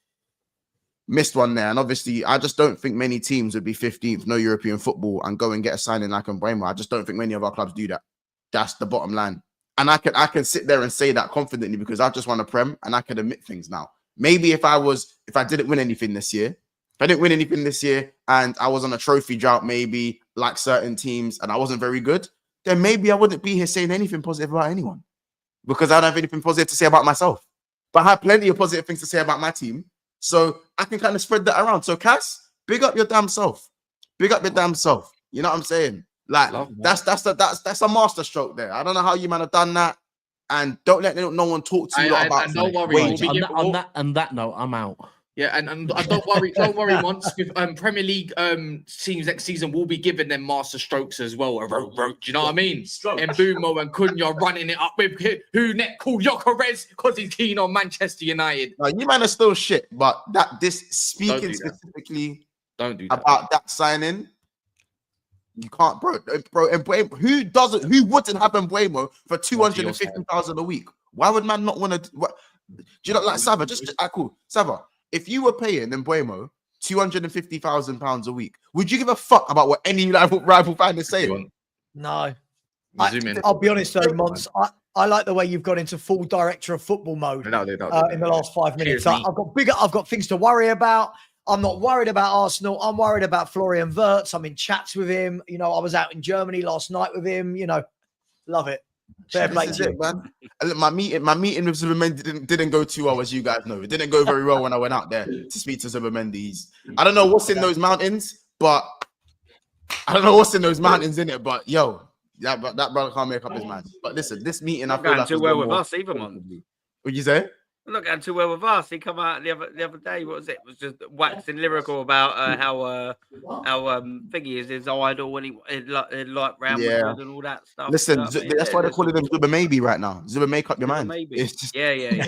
Speaker 1: one there. And obviously, I just don't think many teams would be 15th, no European football, and go and get a signing like Mbeumo. I just don't think many of our clubs do that. That's the bottom line. And I can sit there and say that confidently because I've just won a Prem and I can admit things now. Maybe if I didn't win anything this year, and I was on a trophy drought, maybe like certain teams, and I wasn't very good, then maybe I wouldn't be here saying anything positive about anyone because I don't have anything positive to say about myself. But I have plenty of positive things to say about my team. So I can kind of spread that around. So Cass, big up your damn self. Big up your damn self. You know what I'm saying? Like that's a master stroke there. I don't know how you man have done that, and don't let no one talk to you about.
Speaker 2: And don't worry,
Speaker 4: on that note, I'm out.
Speaker 2: Yeah, and don't worry, once with Premier League teams next season will be giving them master strokes as well. Do you know what I mean? And Mbeumo and Cunha running it up with who net called Gyokeres because he's keen on Manchester United.
Speaker 1: No, you man are still shit, but speaking specifically about that signing. You can't, bro. Mbeumo, who wouldn't have Mbeumo for 250,000 a week? Why would man not want to? Do you know, like Sava? Cool, Sava. If you were paying Mbeumo £250,000 a week, would you give a fuck about what any rival fan is saying?
Speaker 5: No. I'll be honest though, Mons. I like the way you've got into full director of football mode in the last 5 minutes. I've got things to worry about. I'm not worried about Arsenal. I'm worried about Florian Wirtz. I'm in chats with him. You know, I was out in Germany last night with him. You know, love it. Fair play to you,
Speaker 1: man. My meeting with Zubimendi didn't go too well, as you guys know. It didn't go very well when I went out there to speak to Zubimendi. I don't know what's in those mountains, but But yo, that brother can't make up his mind. But listen, this meeting, I feel like
Speaker 3: too well with us either, man.
Speaker 1: What'd you say?
Speaker 3: I'm not going too well with us. He come out the other day. What was it? It was just waxing lyrical about how Figgy is his idol when he like Real Madrid and all that stuff.
Speaker 1: Listen, that's why they're calling him Zuba Maybe right now. Zuba, make up your mind.
Speaker 3: It's just... Yeah.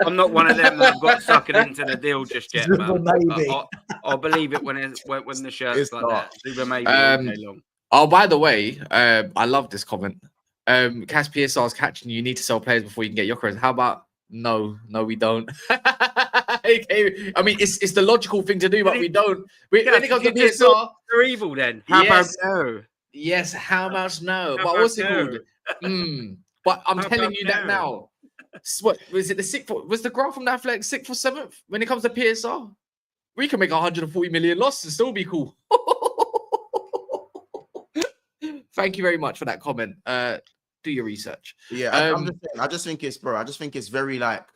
Speaker 3: I'm not one of them that have got suckered into the deal just yet, man. I'll believe it when the shirt's like that. Zuba Maybe.
Speaker 2: Oh, by the way, I love this comment. Cass PSR's catching you need to sell players before you can get Gyokeres. How about no, we don't. I mean, it's the logical thing to do, but we don't. When it comes to PSR,
Speaker 3: they're evil. Then how about no?
Speaker 2: Yes, how about no? But what's it called? But I'm telling you that now. What was it? Was the graph from that flag 6th or 7th? When it comes to PSR, we can make 140 million loss and still be cool. Thank you very much for that comment. Do your research.
Speaker 1: Yeah, I just think it's very like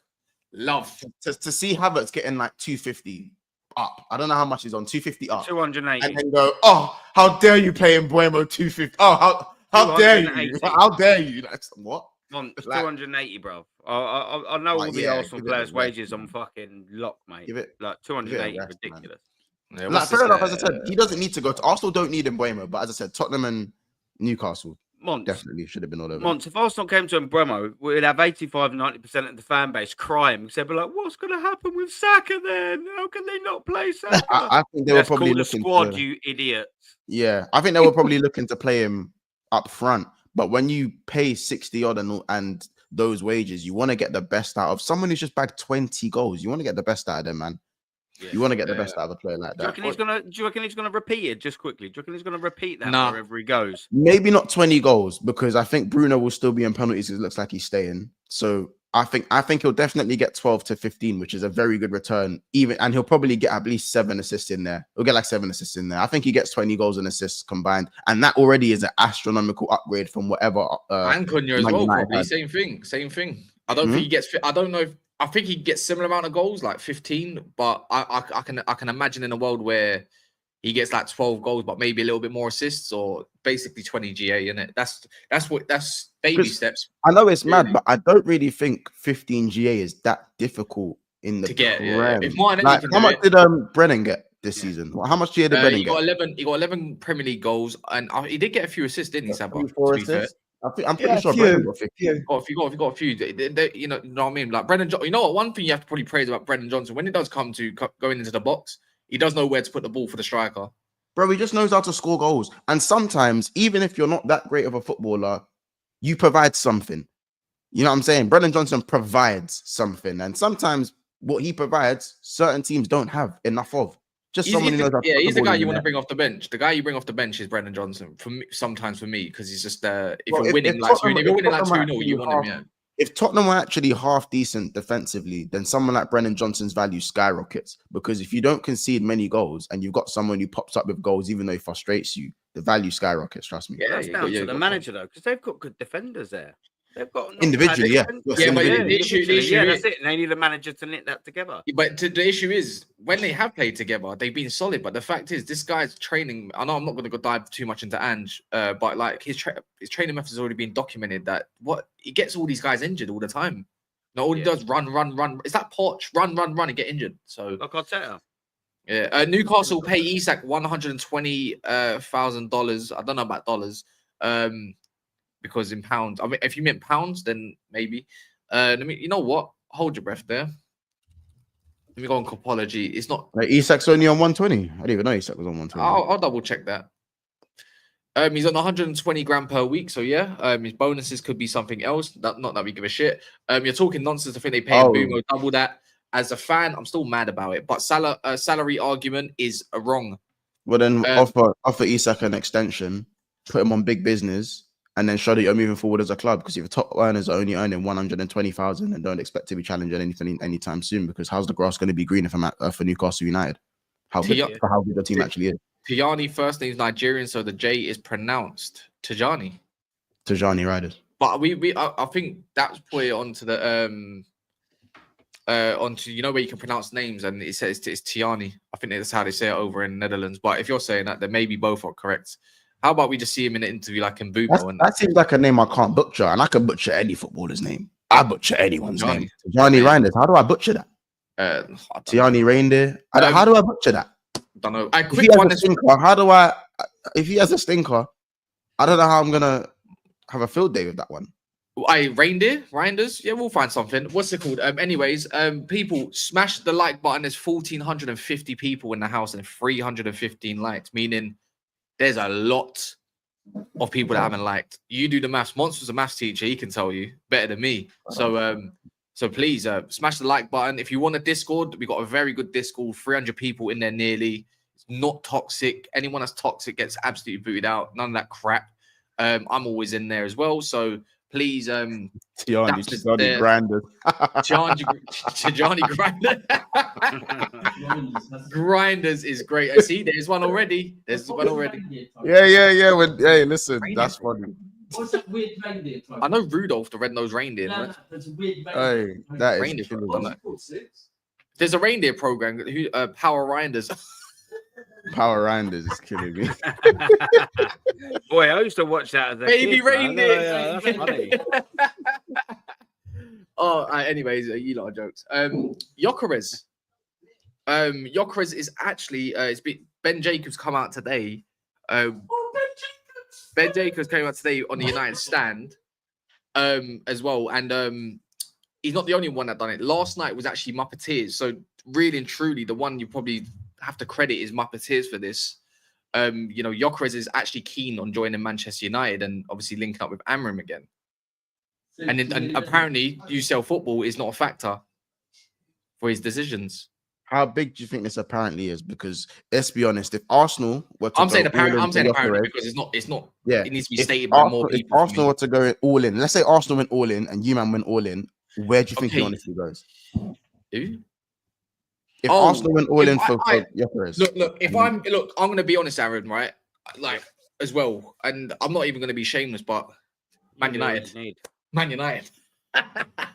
Speaker 2: love
Speaker 1: to see Havertz getting like 250 up. I don't know how much he's on, 250 up,
Speaker 3: 280,
Speaker 1: and then go, oh, how dare you pay Mbeumo 250? Oh, how dare you? How dare you? Like what?
Speaker 3: It's 280, bro. I know all the Arsenal players' wages on fucking lock, mate. Like 280, ridiculous.
Speaker 1: Yeah, like, fair enough. As I said, he doesn't need to go to Arsenal. Don't need Mbeumo, but as I said, Tottenham and Newcastle definitely should have been all over.
Speaker 3: Mons, if Arsenal came to Mbeumo, we'd have 85-90% of the fan base crying. They'd be like, "What's going to happen with Saka then? How can they not play Saka?"
Speaker 1: I think they were probably looking
Speaker 3: squad, you idiots.
Speaker 1: Yeah, I think they were probably looking to play him up front. But when you pay 60 odd and those wages, you want to get the best out of someone who's just bagged 20 goals. You want to get the best out of them, man. Yeah, you want to get the best out of a player like that.
Speaker 3: Do you reckon he's gonna repeat it just quickly? Do you reckon he's gonna repeat that wherever he goes?
Speaker 1: Maybe not 20 goals because I think Bruno will still be in penalties. It looks like he's staying. So I think he'll definitely get 12 to 15, which is a very good return. And he'll probably get at least 7 assists in there. He'll get like 7 assists in there. I think he gets 20 goals and assists combined, and that already is an astronomical upgrade from whatever.
Speaker 2: And Cunha as well, probably same thing. I don't think he gets. I don't know if. I think he gets similar amount of goals, like 15. But I can imagine in a world where he gets like 12 goals, but maybe a little bit more assists, or basically 20 GA in it. That's baby steps.
Speaker 1: I know it's mad, but I don't really think 15 GA is that difficult in the
Speaker 2: to get.
Speaker 1: Like, how much did Brennan get this season? How much GA did Brennan get?
Speaker 2: He got 11 Premier League goals, and he did get a few assists, didn't he, Sam?
Speaker 1: 4 assists. I'm pretty sure Brennan got 50.
Speaker 2: If you got a few, you know what I mean? Like Brennan, you know what? One thing you have to probably praise about Brennan Johnson, when it does come to going into the box, he does know where to put the ball for the striker.
Speaker 1: Bro, he just knows how to score goals. And sometimes, even if you're not that great of a footballer, you provide something. You know what I'm saying? Brennan Johnson provides something. And sometimes what he provides, certain teams don't have enough of. Just someone who knows how to put
Speaker 2: he's the
Speaker 1: ball
Speaker 2: guy
Speaker 1: in
Speaker 2: you
Speaker 1: the
Speaker 2: want to
Speaker 1: net.
Speaker 2: bring off the bench. The guy you bring off the bench is Brennan Johnson. For me, sometimes for me, because he's just if
Speaker 1: Well,
Speaker 2: you're winning like 2-0, you want him. Yeah.
Speaker 1: If Tottenham are actually half decent defensively, then someone like Brennan Johnson's value skyrockets. Because if you don't concede many goals and you've got someone who pops up with goals, even though he frustrates you, the value skyrockets. Trust me.
Speaker 3: Yeah, that's down to the manager though, because they've got good defenders there. They've got
Speaker 1: individually, yeah.
Speaker 2: But the issue
Speaker 3: that's it. They need a manager to knit that together.
Speaker 2: But the issue is when they have played together, they've been solid. But the fact is, this guy's training. I know I'm not going to go dive too much into Ange, but like his training methods has already been documented. That he gets all these guys injured all the time. No, all he does run. It's that Poch run and get injured. So
Speaker 3: like Arteta.
Speaker 2: Yeah, Newcastle pay Isak $120,000. I don't know about dollars. Because in pounds, I mean, if you meant pounds, then maybe. You know what? Hold your breath there. Let me go on Copology. It's not.
Speaker 1: Like Isak's only on 120. I didn't even know Isak was on 120.
Speaker 2: I'll double check that. He's on 120 grand per week, so yeah. His bonuses could be something else. Not that we give a shit. You're talking nonsense. I think they pay Mbeumo double that. As a fan, I'm still mad about it. But salary argument is wrong.
Speaker 1: Well, then offer Isak an extension, put him on big business, and then show that you're moving forward as a club. Because if your top earners are only earning 120,000 and don't expect to be challenging anything anytime soon, because how's the grass going to be greener for Newcastle United? How good the team actually is.
Speaker 2: Tijani first name's Nigerian, so the J is pronounced Tijani.
Speaker 1: Tijani Riders.
Speaker 2: But I think that's put it onto the onto where you can pronounce names and it says it's Tiani. I think that's how they say it over in the Netherlands. But if you're saying that, then maybe both are correct. How about we just see him in an interview like Mbeumo?
Speaker 1: That seems like a name I can't butcher, and I can butcher any footballer's name. I butcher anyone's name. Tijani Reinders. How do I butcher that? Tiani Reindeer. How do I butcher that?
Speaker 2: Don't know.
Speaker 1: If he has a stinker, I don't know how I'm gonna have a field day with that one.
Speaker 2: Reinders. Yeah, we'll find something. What's it called? Anyways, people smash the like button. There's 1,450 people in the house and 315 likes, meaning there's a lot of people that haven't liked. You do the maths. Monster's a maths teacher. He can tell you better than me. So please smash the like button. If you want a Discord, we got a very good Discord. 300 people in there nearly. It's not toxic. Anyone that's toxic gets absolutely booted out. None of that crap. I'm always in there as well. So please, Tijani
Speaker 1: Grinders.
Speaker 2: Tijani Grinders is great. I see there's one already.
Speaker 1: Yeah. Hey, listen, that's funny.
Speaker 4: What's that weird reindeer?
Speaker 2: I know Rudolph, the red-nosed reindeer.
Speaker 4: No, that's a weird reindeer.
Speaker 1: Hey, that is
Speaker 2: reindeer program. There's a reindeer program. Power Rinders.
Speaker 1: Power Rinders is killing me.
Speaker 3: Boy, I used to watch that as a
Speaker 2: baby
Speaker 3: kid,
Speaker 2: reindeer.
Speaker 3: Yeah, that's funny.
Speaker 2: Anyways, you lot of jokes. Gyokeres. Gyokeres is actually Ben Jacobs come out today. Ben Jacobs came out today on the United stand as well. And he's not the only one that done it. Last night was actually Muppeteers. So really and truly, the one you probably have to credit is Muppeteers for this. Gyokeres is actually keen on joining Manchester United and obviously linking up with Amram again. And apparently UCL football is not a factor for his decisions.
Speaker 1: How big do you think this apparently is? Because let's be honest, if Arsenal were to
Speaker 2: saying apparently because it's not.
Speaker 1: Yeah,
Speaker 2: it needs to be stated by more people.
Speaker 1: If Arsenal were to go all in, let's say Arsenal went all in and man went all in, where do you think he honestly goes?
Speaker 2: Who?
Speaker 1: If Arsenal went all in for Gyokeres.
Speaker 2: I'm going to be honest, Aaron, right? Like as well, and I'm not even going to be shameless, but Man United.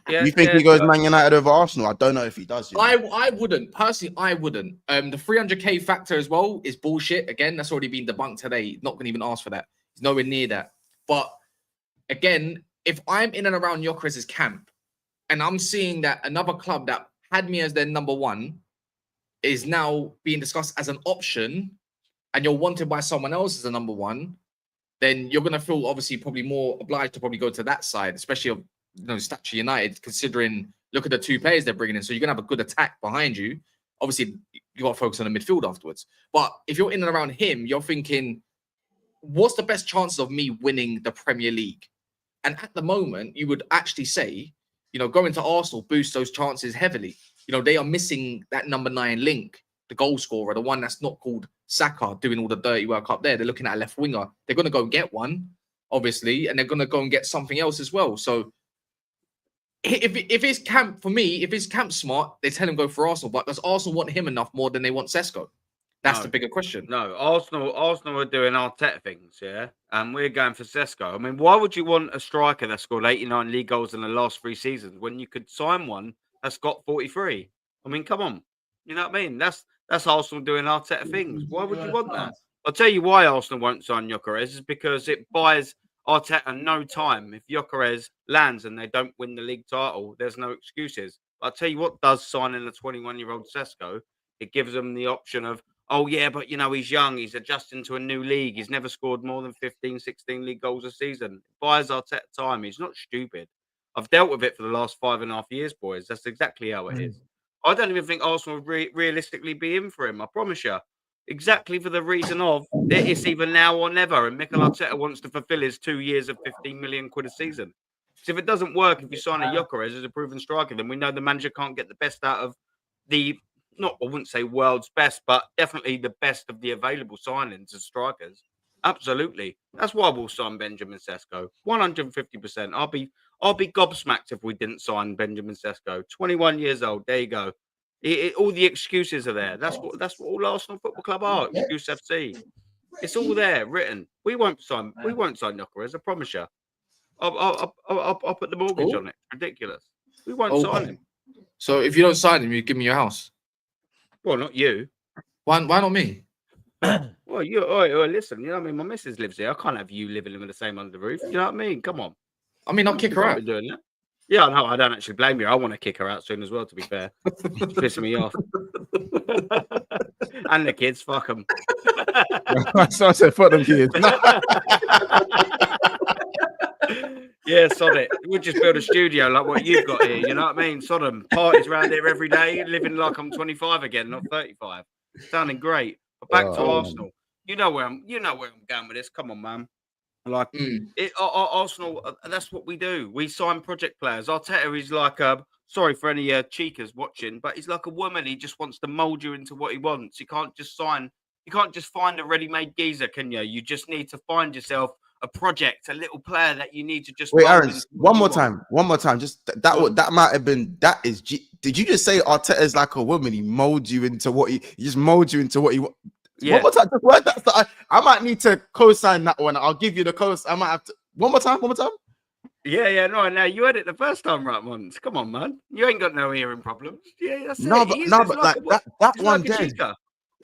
Speaker 1: Yeah, you think he goes Man United over Arsenal? I don't know if he does.
Speaker 2: I wouldn't. Personally, I wouldn't. The 300k factor as well is bullshit. Again, that's already been debunked today. Not going to even ask for that. He's nowhere near that. But again, if I'm in and around Gyokeres' camp and I'm seeing that another club that had me as their number one is now being discussed as an option and you're wanted by someone else as a number one, then you're going to feel obviously probably more obliged to probably go to that side, especially of Statue United, considering look at the two players they're bringing in. So you're going to have a good attack behind you. Obviously, you got to focus on the midfield afterwards. But if you're in and around him, you're thinking, what's the best chances of me winning the Premier League? And at the moment, you would actually say, going to Arsenal boosts those chances heavily. They are missing that number 9 link. the goal scorer, the one that's not called Saka, doing all the dirty work up there. They're looking at a left winger. They're going to go and get one, obviously, and they're going to go and get something else as well. So if it's Camp, for me, if it's Camp smart, they tell him go for Arsenal. But does Arsenal want him enough more than they want Sesko? That's the bigger question.
Speaker 3: No, Arsenal are doing Arteta things, yeah, and we're going for Sesko. I mean, why would you want a striker that scored 89 league goals in the last 3 seasons when you could sign one that's got 43? I mean, come on, you know what I mean? That's Arsenal doing Arteta things. Why would you want that? I'll tell you why Arsenal won't sign Gyokeres is because it buys Arteta no time. If Gyokeres lands and they don't win the league title, there's no excuses. I'll tell you what does signing a 21-year-old Sesko, it gives them the option of, oh, yeah, but, you know, he's young. He's adjusting to a new league. He's never scored more than 15, 16 league goals a season. It buys Arteta time. He's not stupid. I've dealt with it for the last 5.5 years, boys. That's exactly how it is. I don't even think Arsenal would realistically be in for him. I promise you. Exactly for the reason of it's either now or never. And Mikel Arteta wants to fulfill his 2 years of 15 million quid a season. So if it doesn't work, if you sign a Gyokeres as a proven striker, then we know the manager can't get the best out of the... I wouldn't say world's best, but definitely the best of the available signings as strikers. Absolutely. That's why we'll sign Benjamin Sesko. 150%. I'll be gobsmacked if we didn't sign Benjamin Sesko. 21 years old. There you go. All the excuses are there. That's what all Arsenal Football Club are. Excuse FC. It's all there written. We won't sign Gyokeres, I promise you. I'll put the mortgage on it. Ridiculous. We won't sign him.
Speaker 2: So if you don't sign him, you give me your house.
Speaker 3: Well, not you.
Speaker 2: Why not me?
Speaker 3: Well, listen, you know what I mean? My missus lives here. I can't have you living in the same under the roof. You know what I mean? Come on.
Speaker 2: I mean, I'll kick her out.
Speaker 3: Doing that. Yeah, no, I don't actually blame you. I want to kick her out soon as well, to be fair. It's pissing me off. And the kids, fuck them.
Speaker 1: So I said, fuck them kids.
Speaker 3: Yeah, sod it. We'll just build a studio like what you've got here. You know what I mean? Sod them. Parties around here every day, living like I'm 25 again, not 35. Sounding great. But back to Arsenal. You know where I'm going with this. Come on, man. Like Arsenal, that's what we do. We sign project players. Arteta is like sorry for any cheekers watching, but he's like a woman. He just wants to mold you into what he wants. You can't just find a ready-made geezer, can you? You just need to find yourself a project, a little player that you need to just
Speaker 1: wait. Aaron, one more time. Just that might have been did you just say Arteta is like a woman? He molds you into what he just molds you into what he. Yeah. One more time. Just word that. I might need to co-sign that one. I'll give you the co. I might have to. One more time.
Speaker 3: Yeah. No, now you heard it the first time, right, Mons? Come on, man. You ain't got no hearing problems. Yeah, that's
Speaker 1: no,
Speaker 3: it.
Speaker 1: But that one there.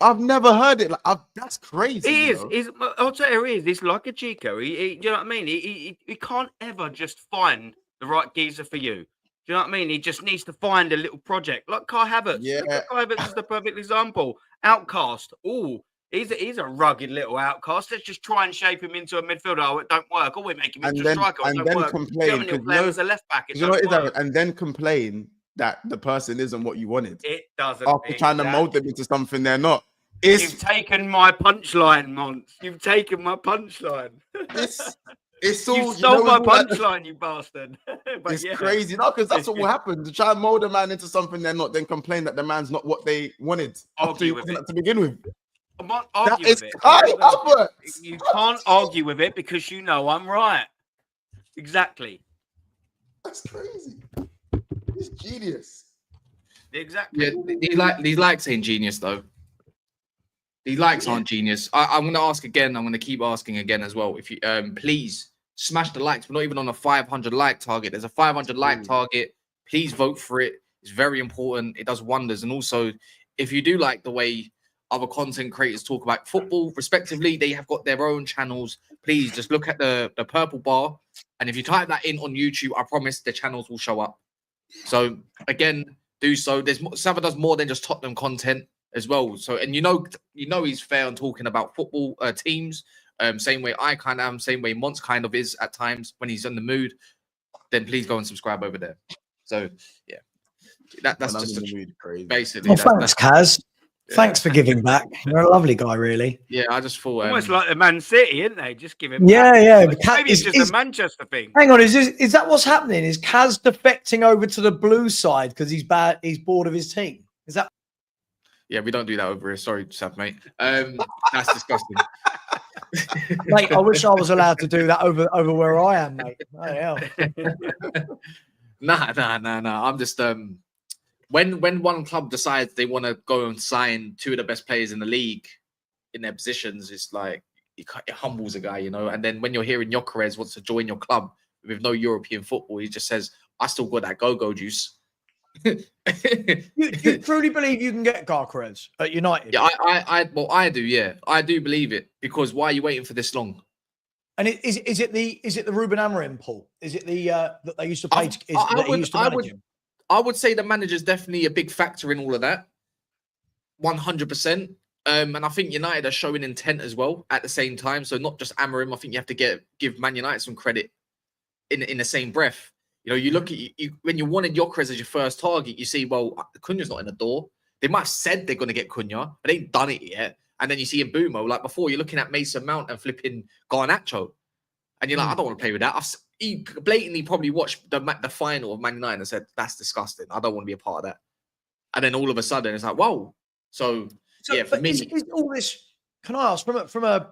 Speaker 1: I've never heard it. That's crazy.
Speaker 3: He is. I'll tell you, he is. He's like a Chico. You know what I mean? He can't ever just find the right geezer for you. Do you know what I mean? He just needs to find a little project, like Kai Havertz.
Speaker 1: Yeah,
Speaker 3: Kai Havertz is the perfect example. Outcast. Oh, he's a rugged little outcast. Let's just try and shape him into a midfielder. Oh, it don't work. Oh, we make him into a striker.
Speaker 1: And then complain
Speaker 3: as a left back.
Speaker 1: And then complain that the person isn't what you wanted.
Speaker 3: It doesn't.
Speaker 1: After trying to mold them into something they're not.
Speaker 3: You've taken my punchline, Mons. You've taken my punchline.
Speaker 1: It's all,
Speaker 3: you stole my punchline, you bastard.
Speaker 1: It's crazy, no, because that's what will happen. To try and mold a man into something they're not, then complain that the man's not what they wanted to begin with.
Speaker 3: I'm not arguing with it. You can't argue with it because you know I'm right. Exactly.
Speaker 1: That's crazy. It's genius.
Speaker 3: Exactly.
Speaker 2: Yeah, these likes ain't genius though. These likes aren't genius. I'm going to ask again. I'm going to keep asking again as well. If you please smash the likes. We're not even on a 500 like target. There's a 500 like target. Please vote for it. It's very important. It does wonders. And also, if you do like the way other content creators talk about football, respectively, they have got their own channels. Please just look at the purple bar. And if you type that in on YouTube, I promise the channels will show up. So again, do so. Sava does more than just Tottenham content as well. So, and you know he's fair on talking about football teams. Same way I kind of am, same way Mons kind of is at times when he's in the mood. Then please go and subscribe over there. So yeah, that's just basically.
Speaker 5: Well, thanks, Kaz. Yeah. Thanks for giving back. You're a lovely guy, really.
Speaker 2: Yeah, I just thought
Speaker 3: almost like the Man City, isn't they? Just give him.
Speaker 5: Yeah.
Speaker 3: Maybe it's just a Manchester thing.
Speaker 5: Hang on, is that what's happening? Is Kaz defecting over to the blue side because he's bored of his team? Is that?
Speaker 2: Yeah, we don't do that over here. Sorry, Sab, mate. That's disgusting.
Speaker 5: Mate, I wish I was allowed to do that over where I am, mate. Oh, hell.
Speaker 2: Nah. I'm just when one club decides they want to go and sign two of the best players in the league in their positions, it's like it humbles a guy, you know. And then when you're hearing Gyokeres wants to join your club with no European football, he just says, "I still got that go juice."
Speaker 5: you truly believe you can get Gyokeres at United?
Speaker 2: Yeah, I do. Yeah, I do believe it, because why are you waiting for this long?
Speaker 5: And is it the Ruben Amorim pull? Is it the that they used to play?
Speaker 2: I would say the manager's definitely a big factor in all of that. 100%. And I think United are showing intent as well at the same time. So not just Amorim. I think you have to give Man United some credit in the same breath. You know, you look at you when you wanted Gyokeres as your first target, you see, well, Cunha's not in the door. They might have said they're going to get Cunha, but they ain't done it yet. And then you see Mbeumo, like before, you're looking at Mason Mount and flipping Garnacho. And you're like, I don't want to play with that. He blatantly probably watched the final of Man United and said, that's disgusting. I don't want to be a part of that. And then all of a sudden, it's like, whoa. So yeah, for me.
Speaker 5: Is all this, can I ask, from a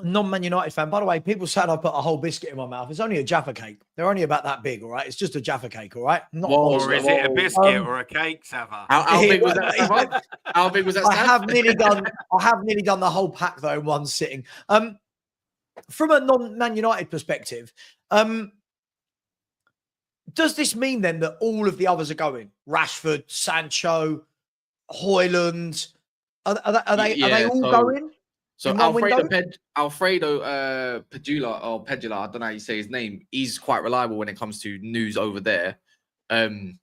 Speaker 5: non-Man United fan, by the way, people said I put a whole biscuit in my mouth. It's only a Jaffa cake. They're only about that big, all right? It's just a Jaffa cake, all right?
Speaker 3: Or is it a biscuit or a cake, Sava?
Speaker 2: How big was that, Sava? How big was that,
Speaker 5: I have nearly done the whole pack, though, in one sitting. From a non-Man United perspective, does this mean then that all of the others are going? Rashford, Sancho, Højlund, are they all going?
Speaker 2: So Alfredo Pedula, I don't know how you say his name. He's quite reliable when it comes to news over there. And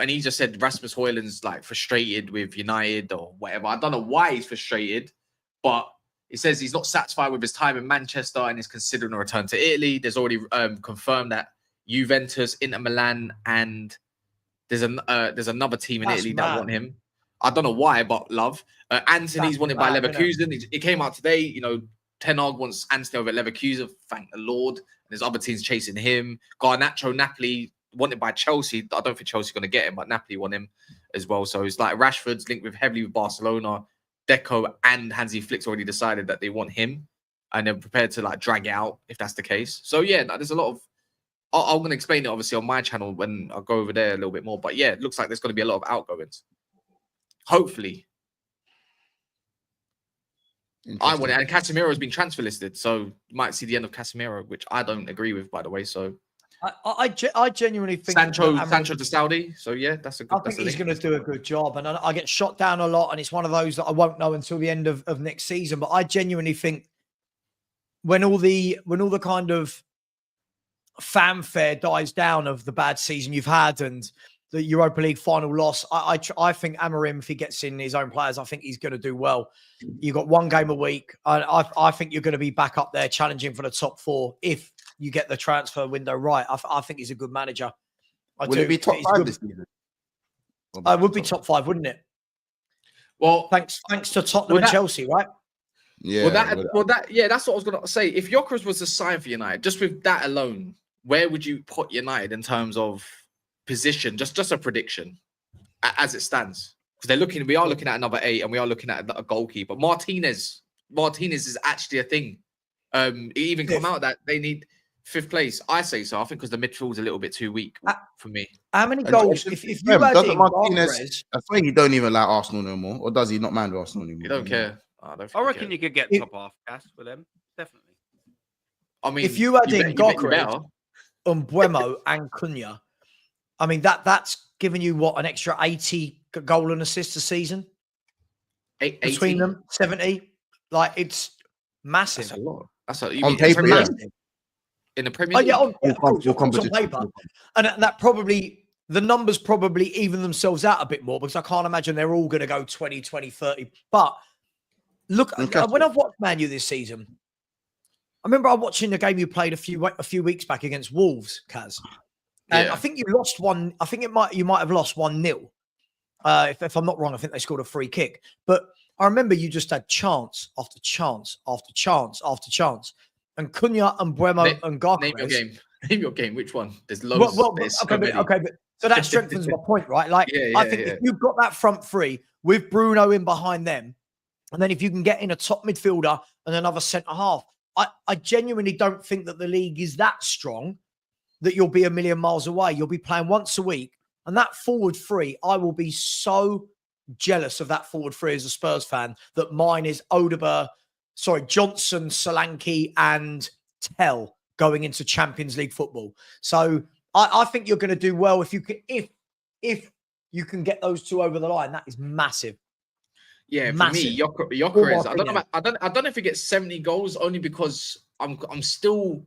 Speaker 2: he just said Rasmus Højlund's like frustrated with United or whatever. I don't know why he's frustrated, but he says he's not satisfied with his time in Manchester and is considering a return to Italy. There's already confirmed that Juventus, Inter Milan, and there's another team in Italy that want him. I don't know why, but love. Anthony's wanted by Leverkusen. It came out today. You know, Ten Hag wants Anthony over at Leverkusen. Thank the Lord. And there's other teams chasing him. Garnacho, Napoli wanted by Chelsea. I don't think Chelsea's going to get him, but Napoli want him as well. So it's like Rashford's linked heavily with Barcelona. Deco and Hansi Flick's already decided that they want him, and they're prepared to like drag it out if that's the case. So yeah, there's a lot of. I'm going to explain it obviously on my channel when I go over there a little bit more. But yeah, it looks like there's going to be a lot of outgoings. Hopefully. I want it. And Casemiro has been transfer listed, so you might see the end of Casemiro, which I don't agree with, by the way. So
Speaker 5: I genuinely think
Speaker 2: Sancho to Saudi. So yeah, that's a good.
Speaker 5: I think he's going to do a good job, and I get shot down a lot, and it's one of those that I won't know until the end of next season. But I genuinely think when all the kind of fanfare dies down of the bad season you've had and the Europa League final loss, I think Amorim, if he gets in his own players, I think he's going to do well. You've got one game a week. I think you're going to be back up there challenging for the top four if you get the transfer window right. I think he's a good manager.
Speaker 1: Would it be top 5 this season?
Speaker 5: It would be top 5, wouldn't it?
Speaker 2: Well,
Speaker 5: thanks to Tottenham and Chelsea, right?
Speaker 2: Yeah. That's what I was going to say. If Gyokeres was to sign for United, just with that alone, where would you put United in terms of position? Just a prediction as it stands, because we are looking at another 8, and we are looking at a goalkeeper. Martinez is actually a thing. It even come out that they need 5th place. I say so. I think because the midfield's a little bit too weak for me.
Speaker 5: How many goals? If you doesn't Martinez,
Speaker 1: I think he don't even like Arsenal no more, or does he not mind Arsenal anymore?
Speaker 2: He don't care.
Speaker 3: I reckon you could get top half gas with them, definitely.
Speaker 2: I mean,
Speaker 5: if you add in Gyokeres, Mbeumo, and Cunha, I mean that's giving you what, an extra 80 goal and assist a season
Speaker 2: 80?
Speaker 5: Between them, 70. Like, it's massive.
Speaker 2: That's a lot. That's
Speaker 1: on paper, yeah.
Speaker 2: In the Premier League.
Speaker 5: On paper, and that probably, the numbers probably even themselves out a bit more, because I can't imagine they're all going to go 20, 20, 30. But look, when I've watched Man U this season, I remember I watching the game you played a few weeks back against Wolves, Kaz. And I think you lost one. I think you might have lost 1-0. If I'm not wrong, I think they scored a free kick. But I remember you just had chance after chance after chance after chance. And Cunha and Mbeumo and Gyokeres.
Speaker 2: Name your game. Which one? There's loads.
Speaker 5: Okay, but So that strengthens my point, right? Like, I think if you've got that front three with Bruno in behind them, and then if you can get in a top midfielder and another centre half, I genuinely don't think that the league is that strong that you'll be a million miles away. You'll be playing once a week. And that forward three, I will be so jealous of that forward three as a Spurs fan that mine is Johnson, Solanke, and Tell going into Champions League football. So I think you're going to do well if you can get those two over the line. That is massive.
Speaker 2: Yeah, massive. For me, Gyokeres. I don't know if he gets 70 goals only because I'm still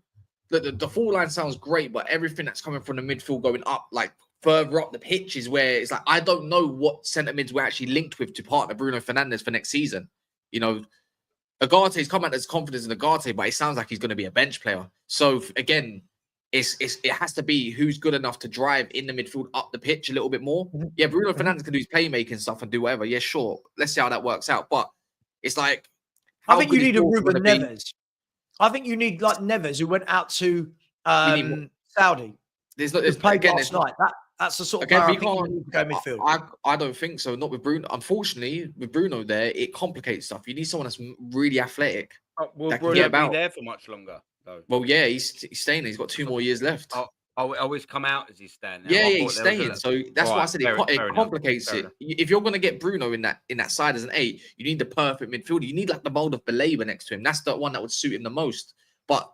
Speaker 2: the full line sounds great, but everything that's coming from the midfield going up, like further up the pitch, is where it's like I don't know what centre mids we're actually linked with to partner Bruno Fernandes for next season. You know, Agate's come out as confidence in Agate, but it sounds like he's going to be a bench player. So again, it has to be who's good enough to drive in the midfield up the pitch a little bit more. Yeah, Bruno Fernandes can do his playmaking stuff and do whatever. Yeah, sure. Let's see how that works out. But it's like,
Speaker 5: I think you need a Ruben Neves. I think you need like Neves, who went out to Saudi.
Speaker 2: There's
Speaker 5: played last night. That's the sort of player I think you need to go midfield.
Speaker 2: I don't think so. Not with Bruno. Unfortunately, with Bruno there, it complicates stuff. You need someone that's really athletic.
Speaker 3: Will Bruno be there for much longer, though?
Speaker 2: Well, yeah, he's staying there. He's got 2 more years left.
Speaker 3: Always come out as he's staying there.
Speaker 2: Yeah, he's staying. So that's why I said it complicates it. If you're going to get Bruno in that side as an 8, you need the perfect midfielder. You need like the mold of Baleba next to him. That's the one that would suit him the most. But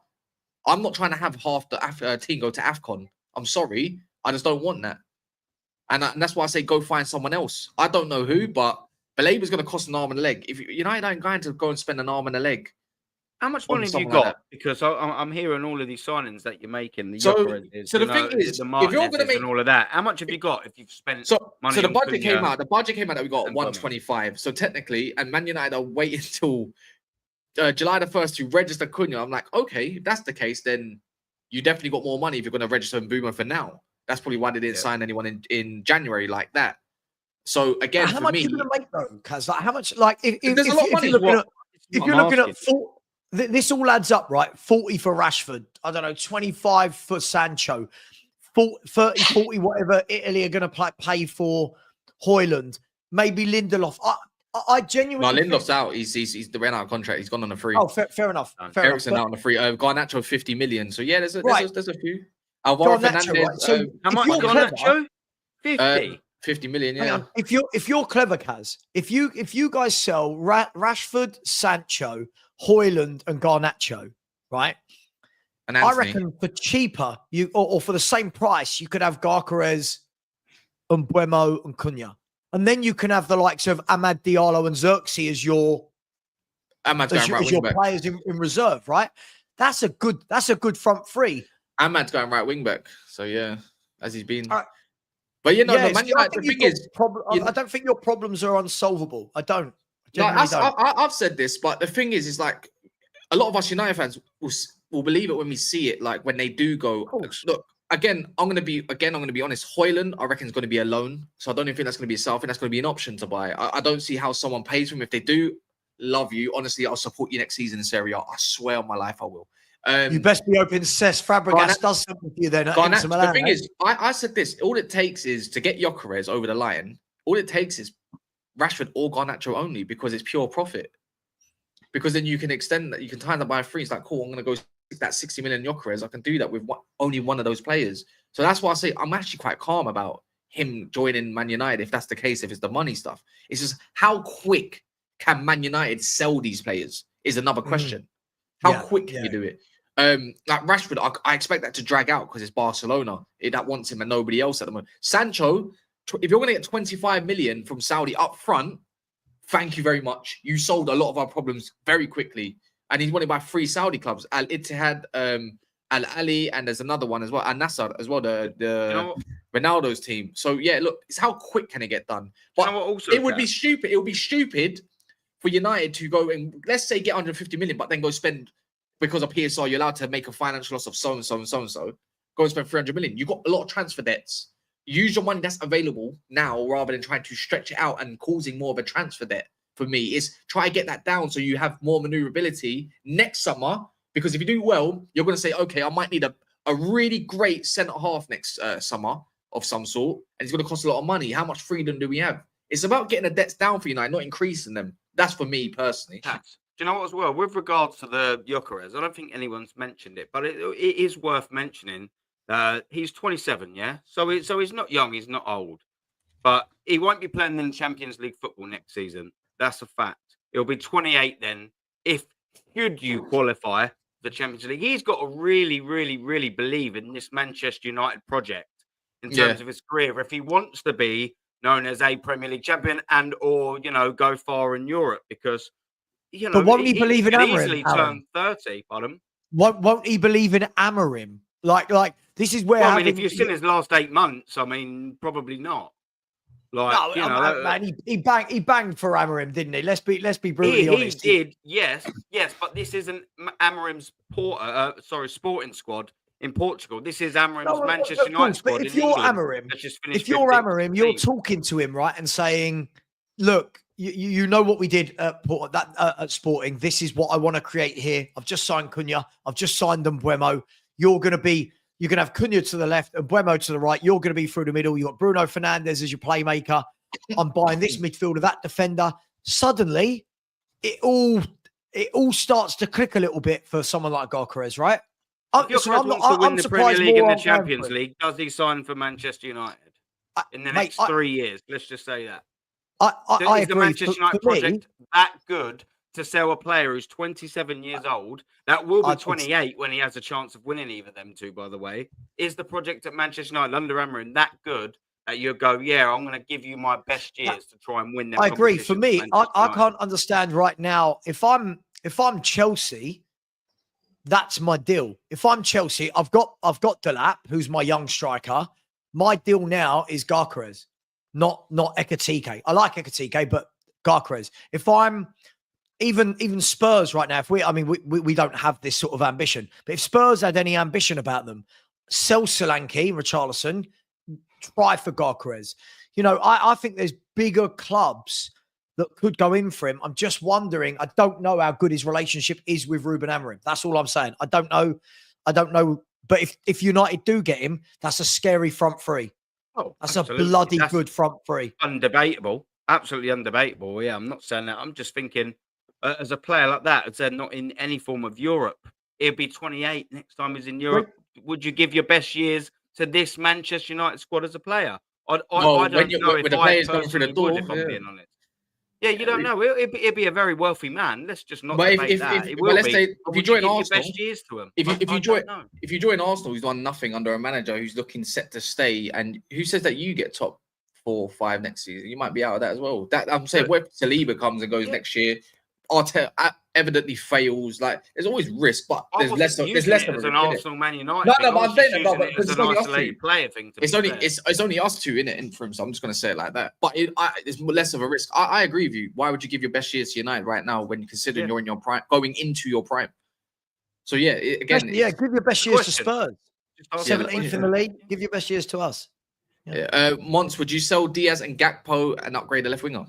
Speaker 2: I'm not trying to have half the team go to AFCON. I'm sorry. I just don't want that. And that's why I say go find someone else. I don't know who, but Baleba's going to cost an arm and a leg. If United ain't going to go and spend an arm and a leg.
Speaker 3: How much money have you got? Like, because I'm hearing all of these signings that you're making.
Speaker 2: So the thing is, if you're going to make
Speaker 3: and all of that, how much have you got if you've spent money?
Speaker 2: So the budget came out. The budget came out that we got 125. So technically, and Man United are waiting until July the 1st to register Cunha. I'm like, okay, if that's the case, then you definitely got more money if you're going to register Mbeumo for now. That's probably why they didn't sign anyone in January like that. So again,
Speaker 5: how much are you going to make though? Because like, how much? Like, if you're looking at this all adds up, right? 40 for Rashford. I don't know, 25 for Sancho, 30, 40, whatever Italy are going to pay for Højlund. Maybe Lindelof. I genuinely.
Speaker 2: No, Lindelof's out. He's the ran out of contract. He's gone on a free.
Speaker 5: Oh, fair enough.
Speaker 2: Eriksen out on a free. Garnacho 50 million. So yeah, there's a few. Alvaro Fernandez.
Speaker 5: Right. So
Speaker 3: how much Garnacho?
Speaker 2: 50 million. Yeah.
Speaker 5: Hang on. If you're clever, Kaz, if you guys sell Rashford, Sancho, Højlund, and Garnacho, right? And I reckon for cheaper, or for the same price, you could have Gyokeres, Mbeumo, and Cunha. And then you can have the likes of Amad Diallo and Xerxes as your players in reserve, right? That's a good front three.
Speaker 2: Amad's going right wing back, so yeah, as he's been. But you know, the thing is,
Speaker 5: I don't think your problems are unsolvable. I don't.
Speaker 2: I've said this, but the thing is like a lot of us United fans will believe it when we see it. Like when they do go, look. Again, I'm gonna be honest. Højlund, I reckon, is going to be a loan, so I don't even think that's going to be a sell. I think that's going to be an option to buy. I don't see how someone pays for him. If they do, love you. Honestly, I'll support you next season in Serie A. I swear on my life, I will.
Speaker 5: You best be open. Cesc Fabregas does something for you then.
Speaker 2: The thing is, I said this. All it takes is to get Gyokeres over the line. All it takes is Rashford or Garnacho only, because it's pure profit. Because then you can extend that. You can tie that by a free. It's like, cool, I'm going to go that 60 million Gyokeres. I can do that with only one of those players. So that's why I say I'm actually quite calm about him joining Man United, if that's the case, if it's the money stuff. It's just how quick can Man United sell these players is another question. How quick can you do it? Like Rashford, I expect that to drag out because it's Barcelona that wants him and nobody else at the moment. Sancho, if you're going to get 25 million from Saudi up front, thank you very much. You solved a lot of our problems very quickly. And he's wanted by 3 Saudi clubs: Al Ittihad, Al Ali, and there's another one as well, Al Nassr as well, the Ronaldo's team. So yeah, look, it's how quick can it get done? But it would be stupid. It would be stupid for United to go and, let's say, get 150 million, but then go spend, because of PSR, you're allowed to make a financial loss of so and so and so and so. Go and spend 300 million. You've got a lot of transfer debts. Use your money that's available now rather than trying to stretch it out and causing more of a transfer debt. For me, is try to get that down so you have more maneuverability next summer. Because if you do well, you're going to say, okay, I might need a really great centre half next summer. of some sort, and it's going to cost a lot of money. How much freedom do we have? It's about getting the debts down for United, not increasing them. That's for me personally.
Speaker 3: Do you know what as well? With regards to the Gyokeres, I don't think anyone's mentioned it, but it is worth mentioning. He's 27, yeah? So he's not young, he's not old. But he won't be playing in Champions League football next season. That's a fact. He'll be 28 then. Should you qualify for the Champions League, he's got to really, really, really believe in this Manchester United project in terms of his career. If he wants to be known as a Premier League champion and or, go far in Europe, because,
Speaker 5: but won't he believe in Amorim?
Speaker 3: Easily turn 30, pardon.
Speaker 5: Won't he believe in Amorim? Like this is where.
Speaker 3: Well, I mean, if you've seen his last 8 months, I mean, probably not. Like,
Speaker 5: no, man, he banged for Amorim, didn't he? Let's be brutally honest.
Speaker 3: He did, yes, but this isn't Amorim's sporting squad in Portugal. This is Amorim's Manchester United squad.
Speaker 5: But if you're Amorim, you're talking to him, right, and saying, "Look, you know what we did at Sporting. This is what I want to create here. I've just signed Cunha. I've just signed Mbeumo. You're going to have Cunha to the left and Mbeumo to the right. You're going to be through the middle. You've got Bruno Fernandes as your playmaker. I'm buying this midfielder, that defender." Suddenly, it all starts to click a little bit for someone like Gyokeres, right?
Speaker 3: If Gyokeres wants to win the Premier League and the Champions League, does he sign for Manchester United in the next 3 years? Let's just say that.
Speaker 5: I
Speaker 3: is the
Speaker 5: agree.
Speaker 3: Manchester United project that good to sell a player who's 27 years old, that will be 28 when he has a chance of winning either of them two, by the way? Is the project at Manchester United under Amorim that good that you go, yeah, I'm going to give you my best years to try and win them?
Speaker 5: I agree. For me, I can't understand right now. If I'm Chelsea, that's my deal. If I'm Chelsea, I've got Delap, who's my young striker. My deal now is Gyokeres, not Ekitike. I like Ekitike, but Gyokeres. If I'm even Spurs right now, we don't have this sort of ambition. But if Spurs had any ambition about them, sell Solanke, Richarlison, try for Gyokeres. I think there's bigger clubs that could go in for him. I'm just wondering. I don't know how good his relationship is with Ruben Amorim. That's all I'm saying. I don't know. But if United do get him, that's a scary front three.
Speaker 3: Oh,
Speaker 5: that's absolutely. A bloody good front three.
Speaker 3: Undebatable. Absolutely undebatable. Yeah, I'm not saying that. I'm just thinking, as a player like that, as they're not in any form of Europe, he'll be 28 next time he's in Europe. Would you give your best years to this Manchester United squad as a player? I don't know if the players going through the door, if I'm being honest. Yeah, you don't know. He'll be a very wealthy man. Let's just not debate that.
Speaker 2: If you join Arsenal,
Speaker 3: best years to him.
Speaker 2: If you join Arsenal, who's done nothing under a manager who's looking set to stay, and who says that you get top 4 or 5 next season? You might be out of that as well. That I'm saying, what if Saliba comes and goes next year? Arteta evidently fails. Like, there's always risk, but there's less of
Speaker 3: an Arsenal Man United.
Speaker 2: No, but I'm saying that
Speaker 3: it's an isolated player thing.
Speaker 2: It's only us two in it from, so I'm just going to say it like that. But it's less of a risk. I agree with you. Why would you give your best years to United right now when you consider you're in your prime, going into your prime? So give
Speaker 5: your best years to Spurs. 17th in the league. Give your best years to us.
Speaker 2: Mons, would you sell Diaz and Gakpo and upgrade the left winger?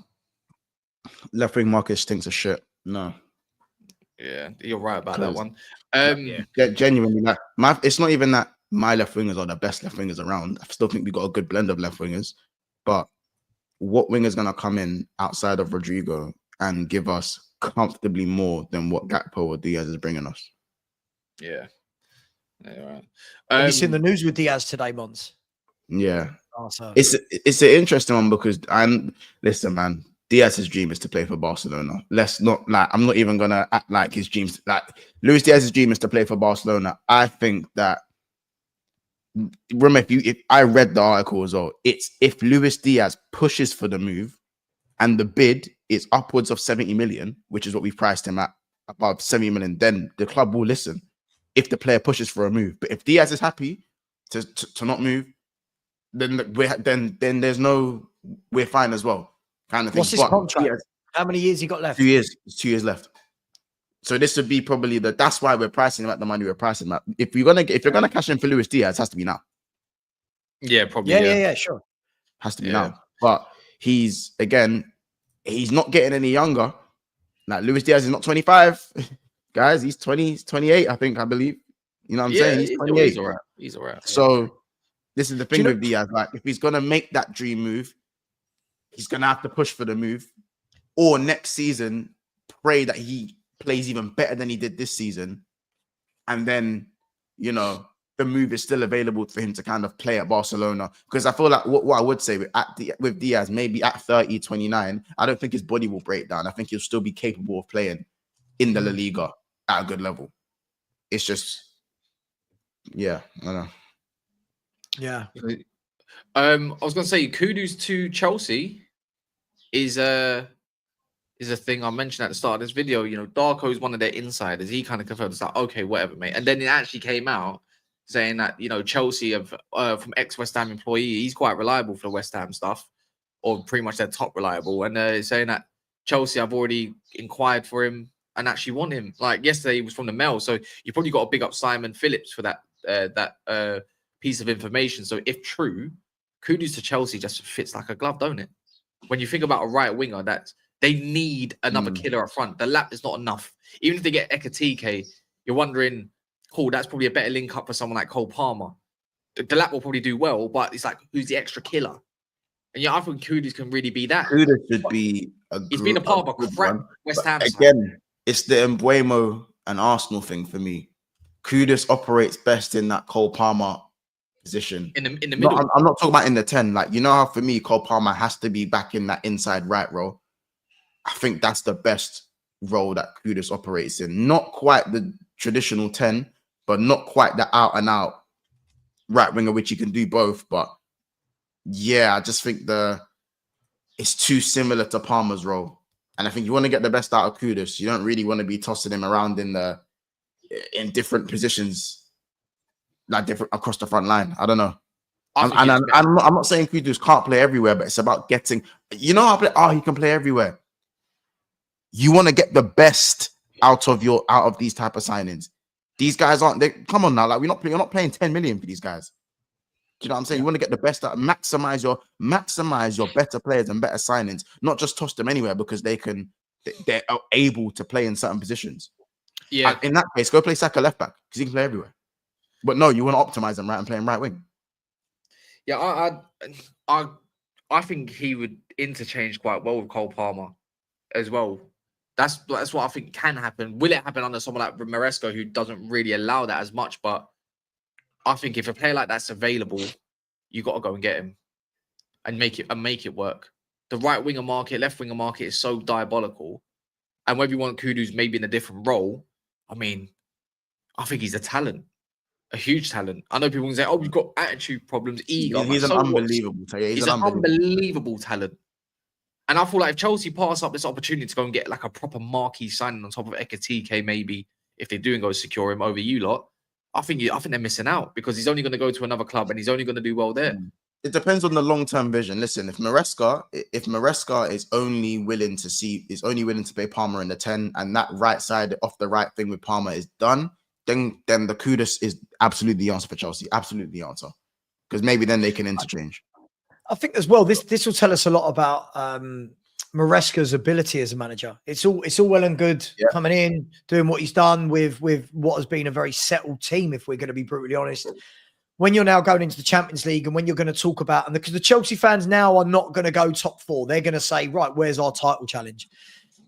Speaker 1: Left wing market stinks of shit. No.
Speaker 2: Yeah, you're right about that one.
Speaker 1: Genuinely, it's not even that my left wingers are the best left wingers around. I still think we got a good blend of left wingers. But what winger's gonna come in outside of Rodrigo and give us comfortably more than what Gakpo or Diaz is bringing us?
Speaker 2: Yeah. Right.
Speaker 5: Have you seen the news with Diaz today, Mons?
Speaker 1: Yeah. It's an interesting one because listen, man. Diaz's dream is to play for Barcelona. Let's not I'm not even gonna act like his dreams. Like Luis Diaz's dream is to play for Barcelona. I think that. Remember, if I read the article as well, it's if Luis Diaz pushes for the move, and the bid is upwards of 70 million, which is what we've priced him at, above 70 million, then the club will listen. If the player pushes for a move, but if Diaz is happy to not move, then there's no, we're fine as well. Kind of thing.
Speaker 5: What's his contract? How many years he got left?
Speaker 1: 2 years. It's 2 years left. So this would be probably that's why we're pricing him at the money we're pricing him at. If you're gonna cash in for Luis Diaz, it has to be now.
Speaker 2: Yeah, probably.
Speaker 5: Yeah, sure.
Speaker 1: Has to be now. But he's not getting any younger. Like Luis Diaz is not 25. Guys, he's 20, he's 28, I believe. You know what I'm saying? He's 28.
Speaker 2: He's all right.
Speaker 1: So This is the thing with Diaz. Like, if he's gonna make that dream move, he's gonna have to push for the move, or next season pray that he plays even better than he did this season, and then the move is still available for him to kind of play at Barcelona. Because I feel like what I would say with Diaz, maybe at 30, 29, I don't think his body will break down. I think he'll still be capable of playing in the La Liga at a good level. It's just, I don't know.
Speaker 5: Yeah.
Speaker 2: I was gonna say Kudus to Chelsea is a thing I mentioned at the start of this video. Darko is one of their insiders. He kind of confirmed, it's like, okay, whatever, mate. And then it actually came out saying that Chelsea from ex-West Ham employee, he's quite reliable for the West Ham stuff, or pretty much their top reliable. And saying that Chelsea have already inquired for him and actually want him. Like yesterday, he was from the Mail, so you probably got to big up Simon Phillips for that piece of information. So if true, Kudus to Chelsea just fits like a glove, don't it? When you think about a right winger, they need another killer up front. The lap is not enough. Even if they get Ekatike, you're wondering, cool, that's probably a better link up for someone like Cole Palmer. The lap will probably do well, but it's like, who's the extra killer? And I think Kudus can really be that.
Speaker 1: Kudus should be
Speaker 2: he's been a part of a crap West Ham side.
Speaker 1: Again, it's the Mbeumo and Arsenal thing for me. Kudus operates best in that Cole Palmer position. In the middle. No, I'm not talking about in the 10. Like, how for me, Cole Palmer has to be back in that inside right role. I think that's the best role that Kudus operates in. Not quite the traditional 10, but not quite the out and out right winger, which he can do both. But I just think it's too similar to Palmer's role. And I think you want to get the best out of Kudus. You don't really want to be tossing him around in different positions, like different across the front line. I don't know. I'm not saying Kudus can't play everywhere, but it's about getting. He can play everywhere. You want to get the best out of these type of signings. These guys come on now. Like, you're not paying 10 million for these guys. Do you know what I'm saying? You want to get the best out, maximize your better players and better signings, not just toss them anywhere because they're able to play in certain positions. Yeah. In that case, go play Saka left back because he can play everywhere. But no, you want to optimize them right and play him right wing.
Speaker 2: Yeah, I think he would interchange quite well with Cole Palmer as well. That's what I think can happen. Will it happen under someone like Maresca, who doesn't really allow that as much? But I think if a player like that's available, you got to go and get him and make it work. The right winger market, left winger market is so diabolical, and whether you want Kudus maybe in a different role, I mean, I think he's a talent, a huge talent. I know people can say, "Oh, you've got attitude problems, ego."
Speaker 1: He's an unbelievable talent.
Speaker 2: He's an unbelievable talent. And I feel like if Chelsea pass up this opportunity to go and get like a proper marquee signing on top of Ekatike, maybe if they do and go secure him over you lot, I think they're missing out because he's only going to go to another club and he's only going to do well there.
Speaker 1: It depends on the long-term vision. Listen, if Maresca is only willing to play Palmer in the 10 and that right side off the right thing with Palmer is done, then the Kudus is absolutely the answer for Chelsea. Absolutely the answer. Because maybe then they can interchange.
Speaker 5: I think as well, this will tell us a lot about Maresca's ability as a manager. It's all well and good coming in, doing what he's done with what has been a very settled team, if we're going to be brutally honest. When you're now going into the Champions League and when you're going to talk about, and because the Chelsea fans now are not going to go top 4, they're going to say, right, where's our title challenge?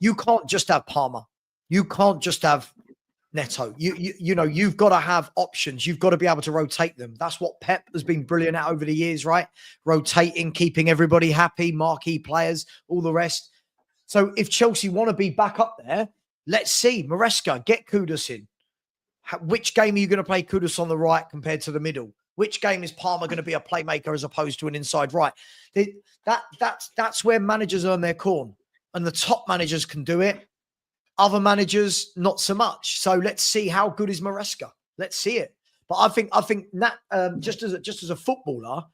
Speaker 5: You can't just have Palmer. You can't just have Neto. You've got to have options. You've got to be able to rotate them. That's what Pep has been brilliant at over the years, right? Rotating, keeping everybody happy, marquee players, all the rest. So if Chelsea want to be back up there, let's see. Maresca, get Kudus in. Which game are you going to play Kudus on the right compared to the middle? Which game is Palmer going to be a playmaker as opposed to an inside right? That's where managers earn their corn. And the top managers can do it. Other managers, not so much. So let's see how good is Maresca. Let's see it. But I think that just as a footballer,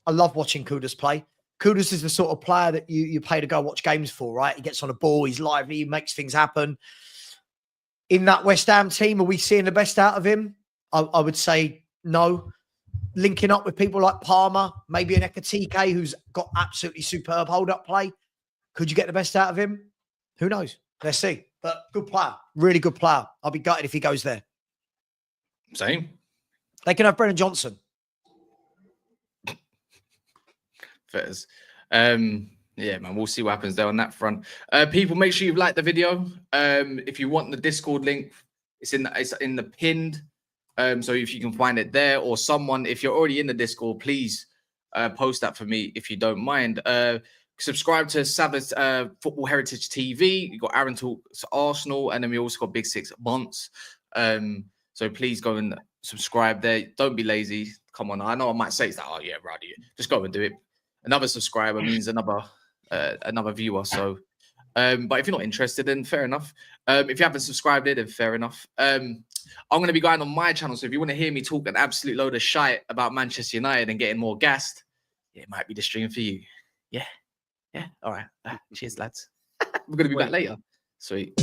Speaker 5: I love watching Kudus play. Kudus is the sort of player that you pay to go watch games for, right? He gets on a ball, he's lively, he makes things happen. In that West Ham team, are we seeing the best out of him? I would say no. Linking up with people like Palmer, maybe an Ekatike who's got absolutely superb hold-up play. Could you get the best out of him? Who knows? Let's see. But good player. Really good player. I'll be gutted if he goes there.
Speaker 2: Same.
Speaker 5: They can have Brennan Johnson.
Speaker 2: Fetters. Yeah, man, we'll see what happens there on that front. People, make sure you've liked the video. If you want the Discord link, it's in the pinned. So if you can find it there, or someone, if you're already in the Discord, please post that for me if you don't mind. Subscribe to Sabbath Football Heritage TV. You got Aaron Talks Arsenal, and then we also got Big 6 Months. So please go and subscribe there. Don't be lazy. Come on, I know I might say it's like, oh yeah, right, just go and do it. Another subscriber means another viewer. So, but if you're not interested, then fair enough. If you haven't subscribed, then fair enough. I'm going to be going on my channel, so if you want to hear me talk an absolute load of shite about Manchester United and getting more gassed, it might be the stream for you. Yeah. All right. Cheers, lads. We're going to be back later. Sweet.